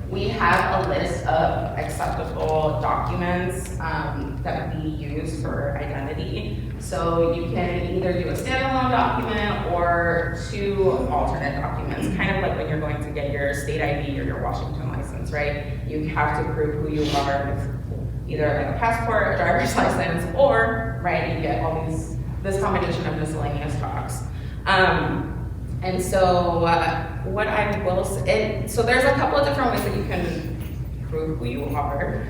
Speaker 2: We have a list of acceptable documents that we use for identity. So you can either do a standalone document or 2 alternate documents, kind of like when you're going to get your state ID or your Washington license, right? You have to prove who you are with either like a passport, a driver's license, or, right, you get all this combination of miscellaneous docs. And so what I will say, so there's a couple of different ways that you can prove who you are.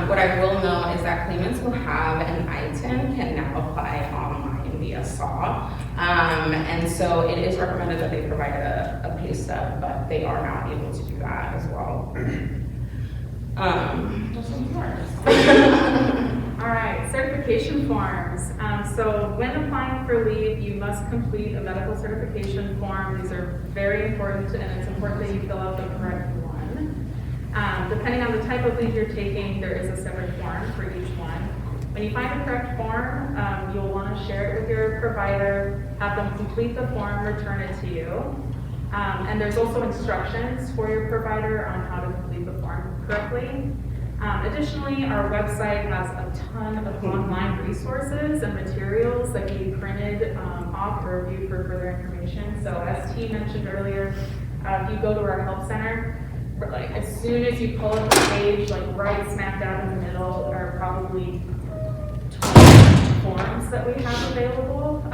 Speaker 2: What I will know is that claimants who have an ITIN can now apply online via SAW. And so it is recommended that they provide a pay stub, but they are now able to do that as well.
Speaker 1: All right, certification forms. So when applying for leave, you must complete a medical certification form. These are very important, and it's important that you fill out the correct one. Depending on the type of leave you're taking, there is a separate form for each one. When you find the correct form, you'll want to share it with your provider, have them complete the form, return it to you. And there's also instructions for your provider on how to complete the form correctly. Additionally, our website has a ton of online resources and materials that can be printed off or reviewed for further information. So as T mentioned earlier, if you go to our help center, like as soon as you pull up the page, like right smack dab in the middle are probably 20 forms that we have available,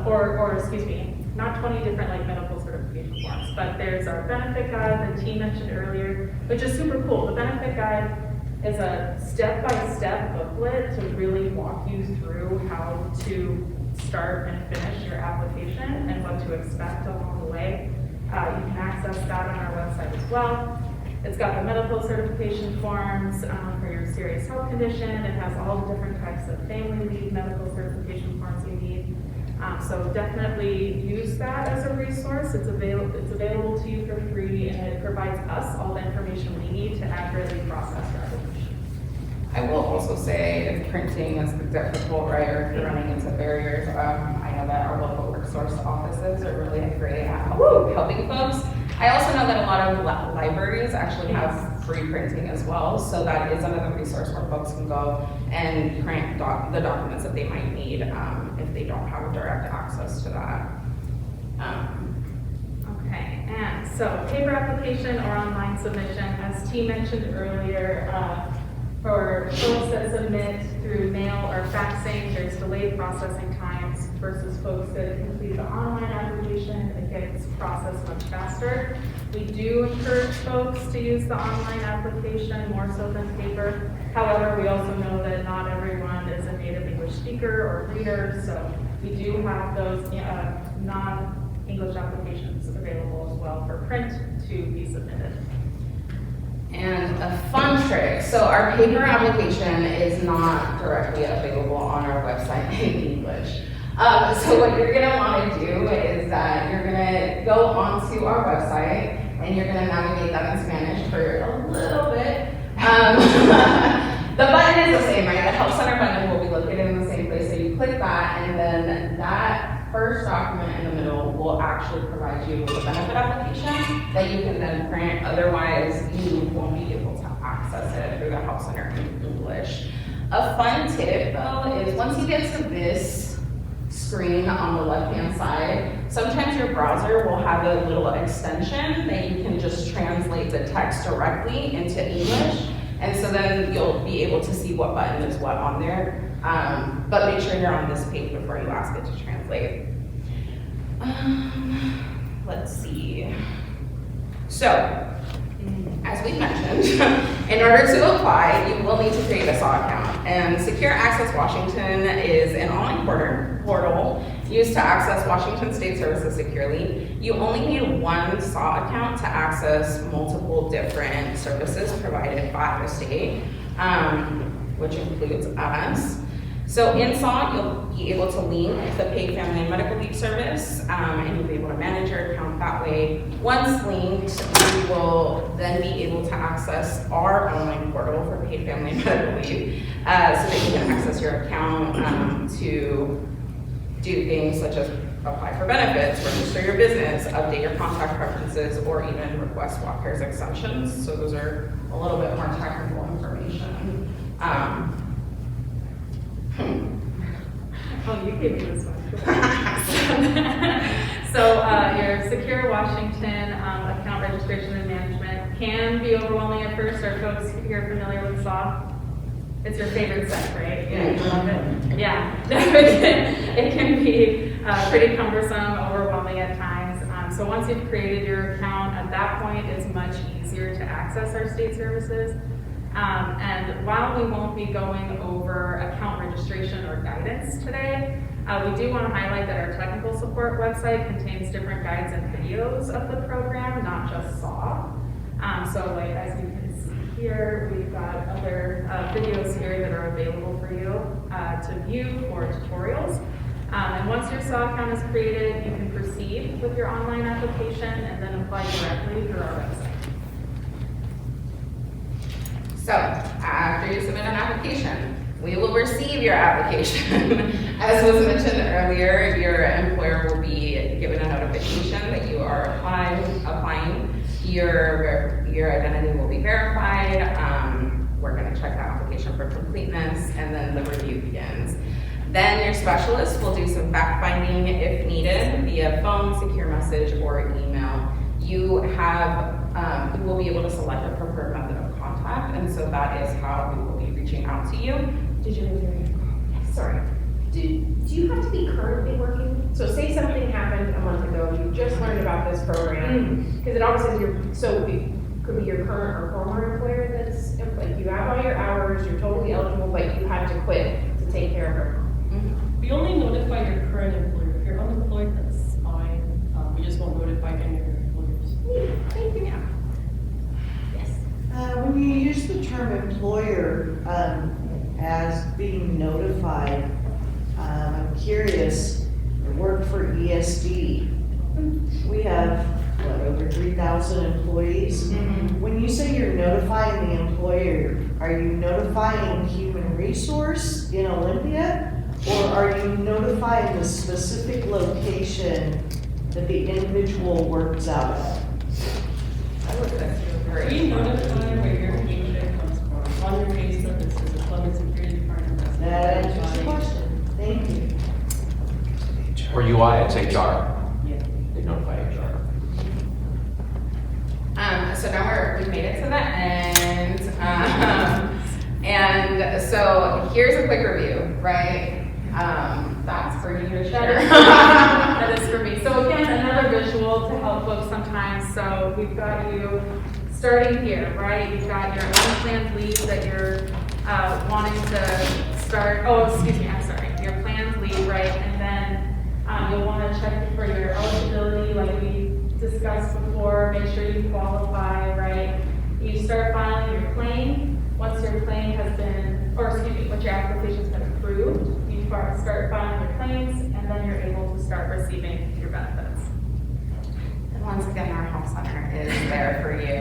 Speaker 1: or excuse me, not 20 different like medical certification forms, but there's our benefit guide that T mentioned earlier, which is super cool. The benefit guide is a step-by-step booklet to really walk you through how to start and finish your application and what to expect along the way. You can access that on our website as well. It's got the medical certification forms for your serious health condition. It has all the different types of family leave medical certification forms you need. So definitely use that as a resource. It's available to you for free, and it provides us all the information we need to accurately process your application.
Speaker 2: I will also say if printing is difficult, right, or if you're running into barriers, I know that our local workforce offices are really great at helping folks. I also know that a lot of libraries actually have free printing as well, so that is another resource where folks can go and print the documents that they might need if they don't have direct access to that.
Speaker 1: Okay, and so paper application or online submission, as T mentioned earlier, for folks that submit through mail or faxing, there's delayed processing times versus folks that complete the online application. It gets processed much faster. We do encourage folks to use the online application more so than paper. However, we also know that not everyone is a native English speaker or reader, so we do have those non-English applications available as well for print to be submitted.
Speaker 2: And a fun trick, so our paper application is not directly available on our website in English. So what you're gonna wanna do is that you're gonna go onto our website and you're gonna navigate that in Spanish for a little bit. The button is the same, right? The Help Center button will be located in the same place, so you click that, and then that first document in the middle will actually provide you with a benefit application that you can then print. Otherwise, you won't be able to access it through the Help Center in English. A fun tip, though, is once you get to this screen on the left-hand side, sometimes your browser will have a little extension that you can just translate the text directly into English. And so then you'll be able to see what button is what on there. But make sure you're on this page before you ask it to translate. Let's see. So, as we mentioned, in order to apply, you will need to create a SAW account. And Secure Access Washington is an online portal used to access Washington State services securely. You only need one SAW account to access multiple different services provided by the state, which includes us. So in SAW, you'll be able to link the paid family and medical leave service, and you'll be able to manage your account that way. Once linked, you will then be able to access our online portal for paid family and medical leave, so that you can access your account to do things such as apply for benefits, register your business, update your contact preferences, or even request walkers exemptions. So those are a little bit more technical information.
Speaker 1: Oh, you gave me this one. So your Secure Washington account registration and management can be overwhelming at first. Are folks here familiar with SAW? It's your favorite set, right? Yeah, you love it? Yeah. It can be pretty cumbersome, overwhelming at times. So once you've created your account, at that point, it's much easier to access our state services. And while we won't be going over account registration or guidance today, we do want to highlight that our technical support website contains different guides and videos of the program, not just SAW. So like as you can see here, we've got other videos here that are available for you to view for tutorials. And once your SAW account is created, you can proceed with your online application and then apply directly through our website.
Speaker 2: So, after you submit an application, we will receive your application. As was mentioned earlier, your employer will be given a notification that you are applying. Your identity will be verified. We're going to check the application for completeness, and then the review begins. Then your specialist will do some fact-finding if needed via phone, secure message, or email. You will be able to select a preferred method of contact, and so that is how we will be reaching out to you.
Speaker 11: Did you raise your hand? Sorry. Do you have to be currently working? So say something happened a month ago, you just learned about this program, because it always says it could be your current or former employer that's, like, you have all your hours, you're totally eligible, but you had to quit to take care of her.
Speaker 5: We only notify your current employer. If you're unemployed, that's fine. We just won't notify any of your employers.
Speaker 11: Thank you.
Speaker 1: Yes.
Speaker 16: When you use the term employer as being notified, I'm curious, I work for ESD. We have, over 3,000 employees.
Speaker 11: Mm-hmm.
Speaker 16: When you say you're notifying the employer, are you notifying human resource in Olympia? Or are you notifying the specific location that the individual works out of?
Speaker 5: We notify where your paycheck comes from. On your pay stub, it says Employment Security Department.
Speaker 16: That answers the question. Thank you.
Speaker 17: Or UI, it's HR.
Speaker 5: Yeah.
Speaker 17: They notify HR.
Speaker 2: So now we've made it to the end. And so here's a quick review, right? That's for you to share.
Speaker 1: That is for me. So again, another visual to help folks sometimes. So we've got you starting here, right? You've got your unplanned leave that you're wanting to start. Oh, excuse me, I'm sorry. Your planned leave overview, right? And then you'll want to check for your eligibility, like we discussed before, make sure you qualify, right? You start filing your claim. Once your claim has been, or excuse me, once your application's been approved, you start filing your claims, and then you're able to start receiving your benefits.
Speaker 2: And once again, our help center is there for you.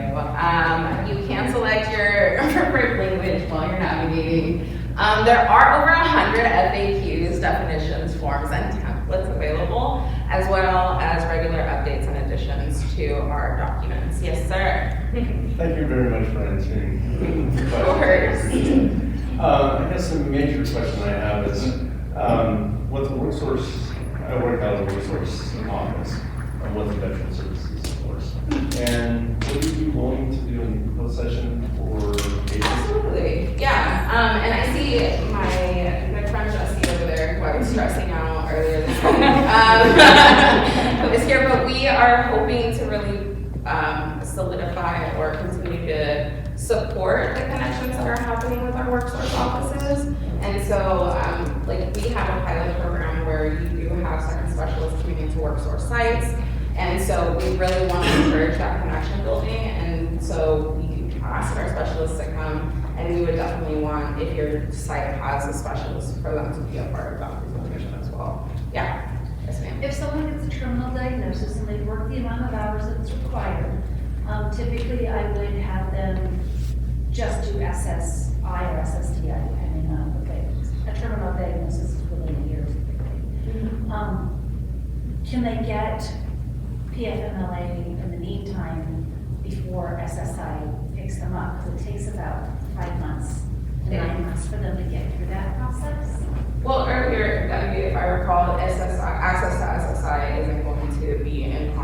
Speaker 2: You can select your preferred language while you're navigating. There are over 100 FAQs, definitions, forms, and templates available, as well as regular updates and additions to our documents. Yes, sir.
Speaker 12: Thank you very much for answering the
Speaker 2: Of course.
Speaker 12: I guess the major question I have is, with the WorkSource, I work out of the WorkSource office, with the Veteran Services, of course. And would you be willing to do a closed session for agents?
Speaker 2: Absolutely, yeah. And I see my friend Jesse over there, who I was stressing out earlier this week, who is here, but we are hoping to really solidify or continue to support the connections that are happening with our WorkSource offices. And so, like, we have a pilot program where you do have second specialists coming into WorkSource sites. And so we really want to encourage that connection building. And so we do ask our specialists to come, and we would definitely want, if your site has a specialist, for them to be a part of that presentation as well. Yeah, yes ma'am.
Speaker 10: If someone gets a terminal diagnosis and they work the amount of hours that's required, typically I would have them just do SSI or SSDI, depending on what they, a terminal diagnosis is within a year typically. Can they get PFMLA in the meantime before SSI picks them up? Because it takes about 5 months, 9 months for them to get through that process.
Speaker 2: Well, earlier, Debbie, if I recall, access to SSI isn't going to be in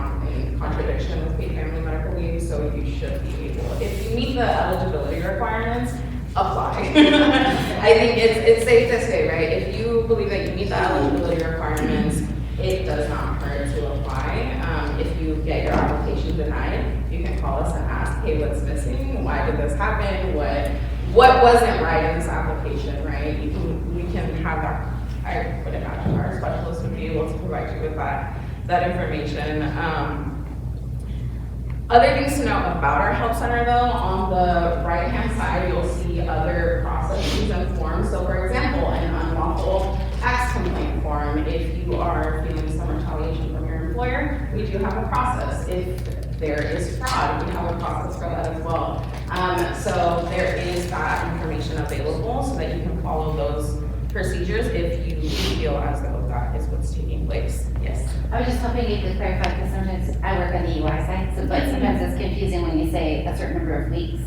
Speaker 2: contradiction with paid family medical leave, so you should be able, if you meet the eligibility requirements, apply. I think it's safe to say, right? If you believe that you meet the eligibility requirements, it does not hurt to apply. If you get your application denied, you can call us and ask, hey, what's missing? Why did this happen? What wasn't right in this application, right? We can have that. I would imagine our specialists would be able to provide you with that information. Other things to know about our help center though, on the right-hand side, you'll see other processes and forms. So for example, an unlawful acts complaint form, if you are feeling some retaliation from your employer, we do have a process. If there is fraud, we have a process for that as well. So there is that information available so that you can follow those procedures if you feel as though that is what's taking place. Yes.
Speaker 14: I was just hoping you could clarify, because sometimes I work on the UI side, but sometimes it's confusing when you say a certain number of weeks.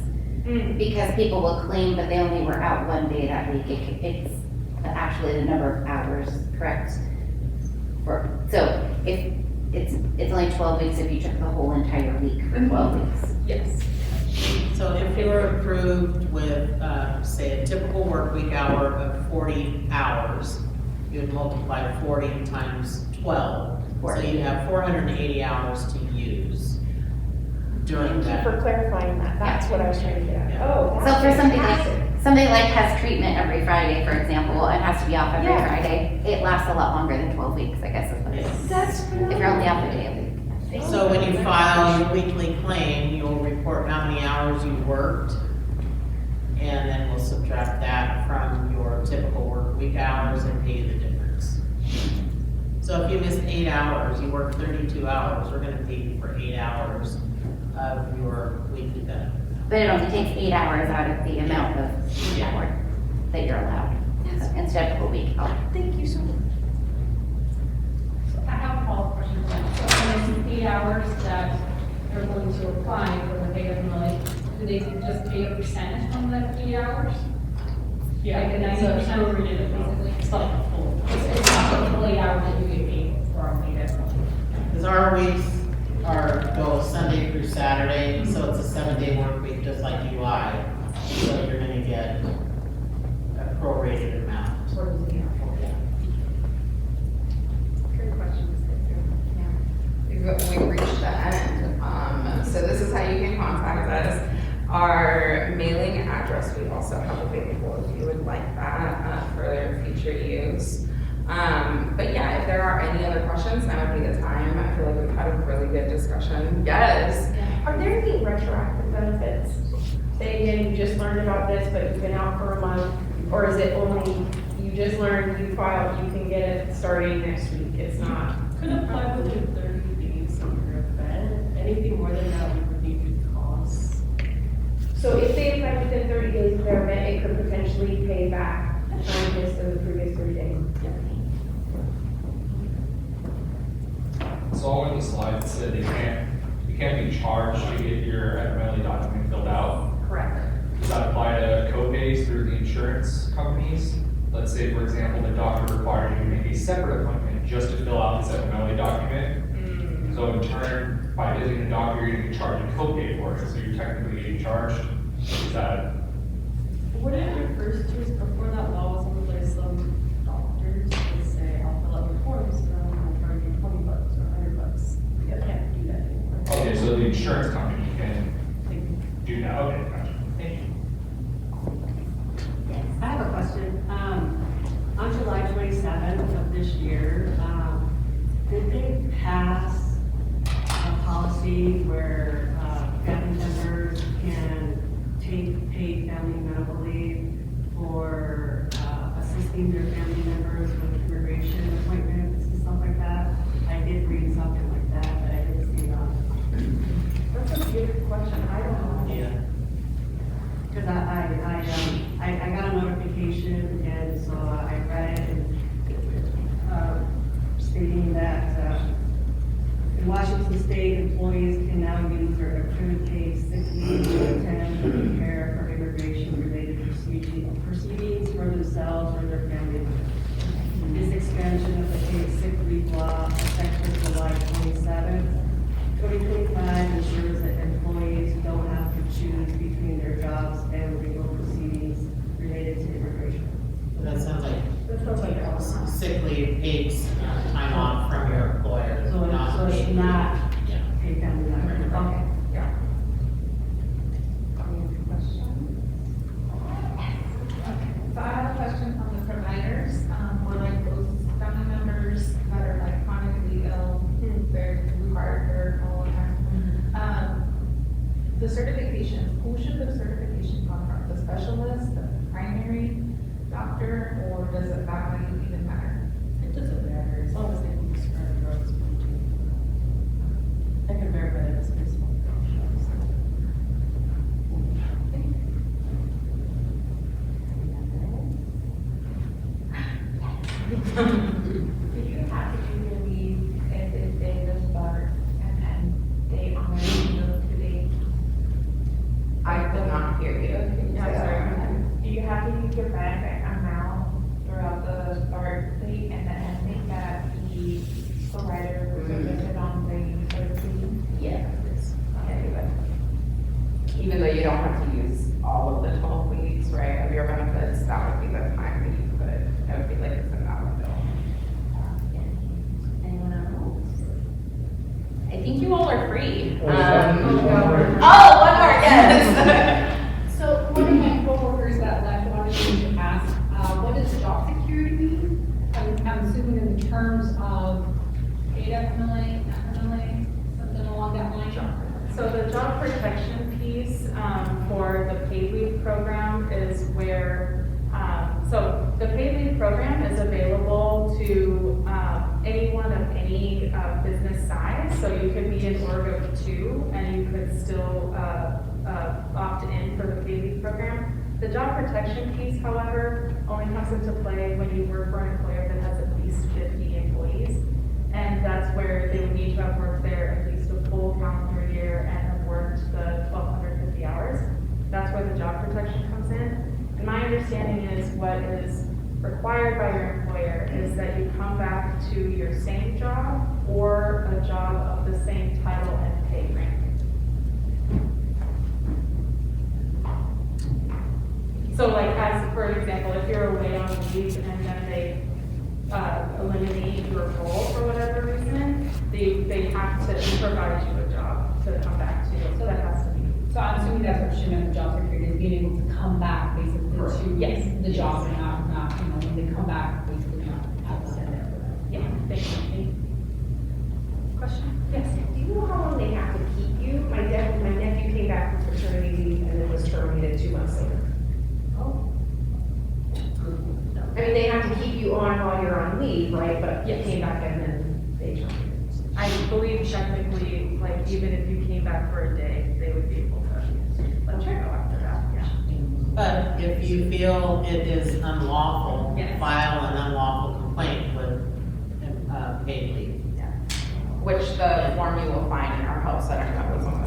Speaker 14: Because people will claim, but they only were out 1 day that week. It's actually the number of hours, correct? So if it's only 12 weeks if you took the whole entire week for 12 weeks.
Speaker 1: Yes.
Speaker 4: So if you were approved with, say, a typical work week hour of 40 hours, you would multiply 40 times 12. So you have 480 hours to use during that.
Speaker 11: Thank you for clarifying that. That's what I was trying to get at. Oh.
Speaker 14: So for somebody like has treatment every Friday, for example, and has to be off every Friday, it lasts a lot longer than 12 weeks, I guess is what it is.
Speaker 11: That's
Speaker 14: If you're only off a day a week.
Speaker 4: So when you file your weekly claim, you'll report how many hours you worked, and then we'll subtract that from your typical work week hours and pay you the difference. So if you missed 8 hours, you worked 32 hours, we're gonna pay you for 8 hours of your weekly benefit.
Speaker 14: But it only takes 8 hours out of the amount of hours that you're allowed, instead of a week.
Speaker 11: Thank you so much.
Speaker 6: I have a follow-up question. So when it's 8 hours that they're going to apply for the pay of money, do they just pay a percentage from that 8 hours?
Speaker 5: Yeah,
Speaker 6: Like a
Speaker 5: it's
Speaker 6: 90%
Speaker 5: prorated amount.
Speaker 6: basically?
Speaker 5: It's not full.
Speaker 6: It's not the full 8 hours that you get paid for a week.
Speaker 4: Because our weeks go Sunday through Saturday, so it's a 7-day work week, just like UI. So you're gonna get a prorated amount.
Speaker 11: Great questions.
Speaker 2: We've reached the end. So this is how you can contact us. Our mailing address we also have available if you would like that for future use. But yeah, if there are any other questions, now would be the time. I feel like we've had a really good discussion. Yes.
Speaker 11: Are there any retroactive benefits? Say again, you just learned about this, but you've been out for a month, or is it only, you just learned, you filed, you can get it starting next week? It's not.
Speaker 5: Could apply within 30 days of your event. Anything more than that would need to cost.
Speaker 11: So if they apply within 30 days of their event, it could potentially pay back the time missed in the previous 3 days.
Speaker 18: So all in the slides said you can't be charged to get your FMLA document filled out.
Speaker 11: Correct.
Speaker 18: Does that apply to co-pays through the insurance companies? Let's say, for example, the doctor requires you to make a separate appointment just to fill out this FMLA document. So in turn, by visiting a doctor, you're getting charged a co-pay for it, so you're technically getting charged. Is that?
Speaker 5: What it refers to is before that law was in place, some doctors would say, I'll fill out your forms, and I'm gonna charge you $20 or $100. You can't do that anymore.
Speaker 18: Okay, so the insurance company can do that. Okay, gotcha. Thank you.
Speaker 19: I have a question. On July 27th of this year, did they pass a policy where family members can take paid family medical leave for assisting their family members with immigration appointments and stuff like that? I did read something like that, but I didn't see it on.
Speaker 11: That's a good question. I don't know.
Speaker 19: Yeah. Because I got a notification, and so I read it, and stating that in Washington State, employees can now use their accrued paid sick leave to attend and prepare for immigration-related proceedings for themselves or their family members. This expansion of the paid sick leave law effective July 27th, 2025 ensures that employees don't have to choose between their jobs and legal proceedings related to immigration.
Speaker 4: That sounds like sick leave, paid time off from your employer.
Speaker 19: So it's not
Speaker 4: Yeah.
Speaker 19: paid family member. Okay.
Speaker 2: Yeah.
Speaker 15: Any questions? So I have a question on the providers, or like those family members that are like chronically ill, they're required for all the time. The certification, who should the certification come from? The specialist, the primary doctor, or does it not really even matter?
Speaker 5: It doesn't matter, as long as they can describe drugs. I can verify that it's based on
Speaker 15: Do you have to do your leave if it's day to start and then they honor you today?
Speaker 2: I could not hear you.
Speaker 15: I'm sorry. Do you have to use your benefit amount throughout the start date and the end date that the provider was listed on the certificate?
Speaker 2: Yeah. Even though you don't have to use all of the 12 weeks, right, of your benefits, that would be the time that you could, that would be like it's in that window.
Speaker 14: Anyone else? I think you all are free.
Speaker 9: Oh, one more.
Speaker 14: Oh, one more, yes.
Speaker 6: So one of my coworkers that left wanted me to ask, what does job security mean? I'm assuming in the terms of paid FMLA, FMLA, something along that line.
Speaker 1: So the job protection piece for the paid leave program is where, so the paid leave program is available to anyone of any business size. So you could be an org of 2 and you could still opt in for the paid leave program. The job protection piece, however, only comes into play when you work for an employer that has at least 50 employees. And that's where they would need to have worked there at least a full calendar year and have worked the 1,250 hours. That's where the job protection comes in. And my understanding is what is required by your employer is that you come back to your same job or a job of the same title and pay rank. So like as, for example, if you're away on leave and then they eliminate your role for whatever reason, they have to provide you a job to come back to. So that has to be.
Speaker 6: So I'm assuming that's what she meant with job security, is being able to come back basically to
Speaker 1: Yes.
Speaker 6: the job and not, you know, when they come back, basically not have that.
Speaker 11: Question? Yes. Do you know how long they have to keep you? My nephew came back from paternity leave and then was terminated 2 months later.
Speaker 6: Oh.
Speaker 11: I mean, they have to keep you on while you're on leave, right? But you came back and then they terminated.
Speaker 1: I believe technically, like, even if you came back for a day, they would be able to let you go after that, yeah.
Speaker 4: But if you feel it is unlawful,
Speaker 1: Yes.
Speaker 4: file an unlawful complaint with paid leave.
Speaker 2: Which the form you will find in our help center, that was one of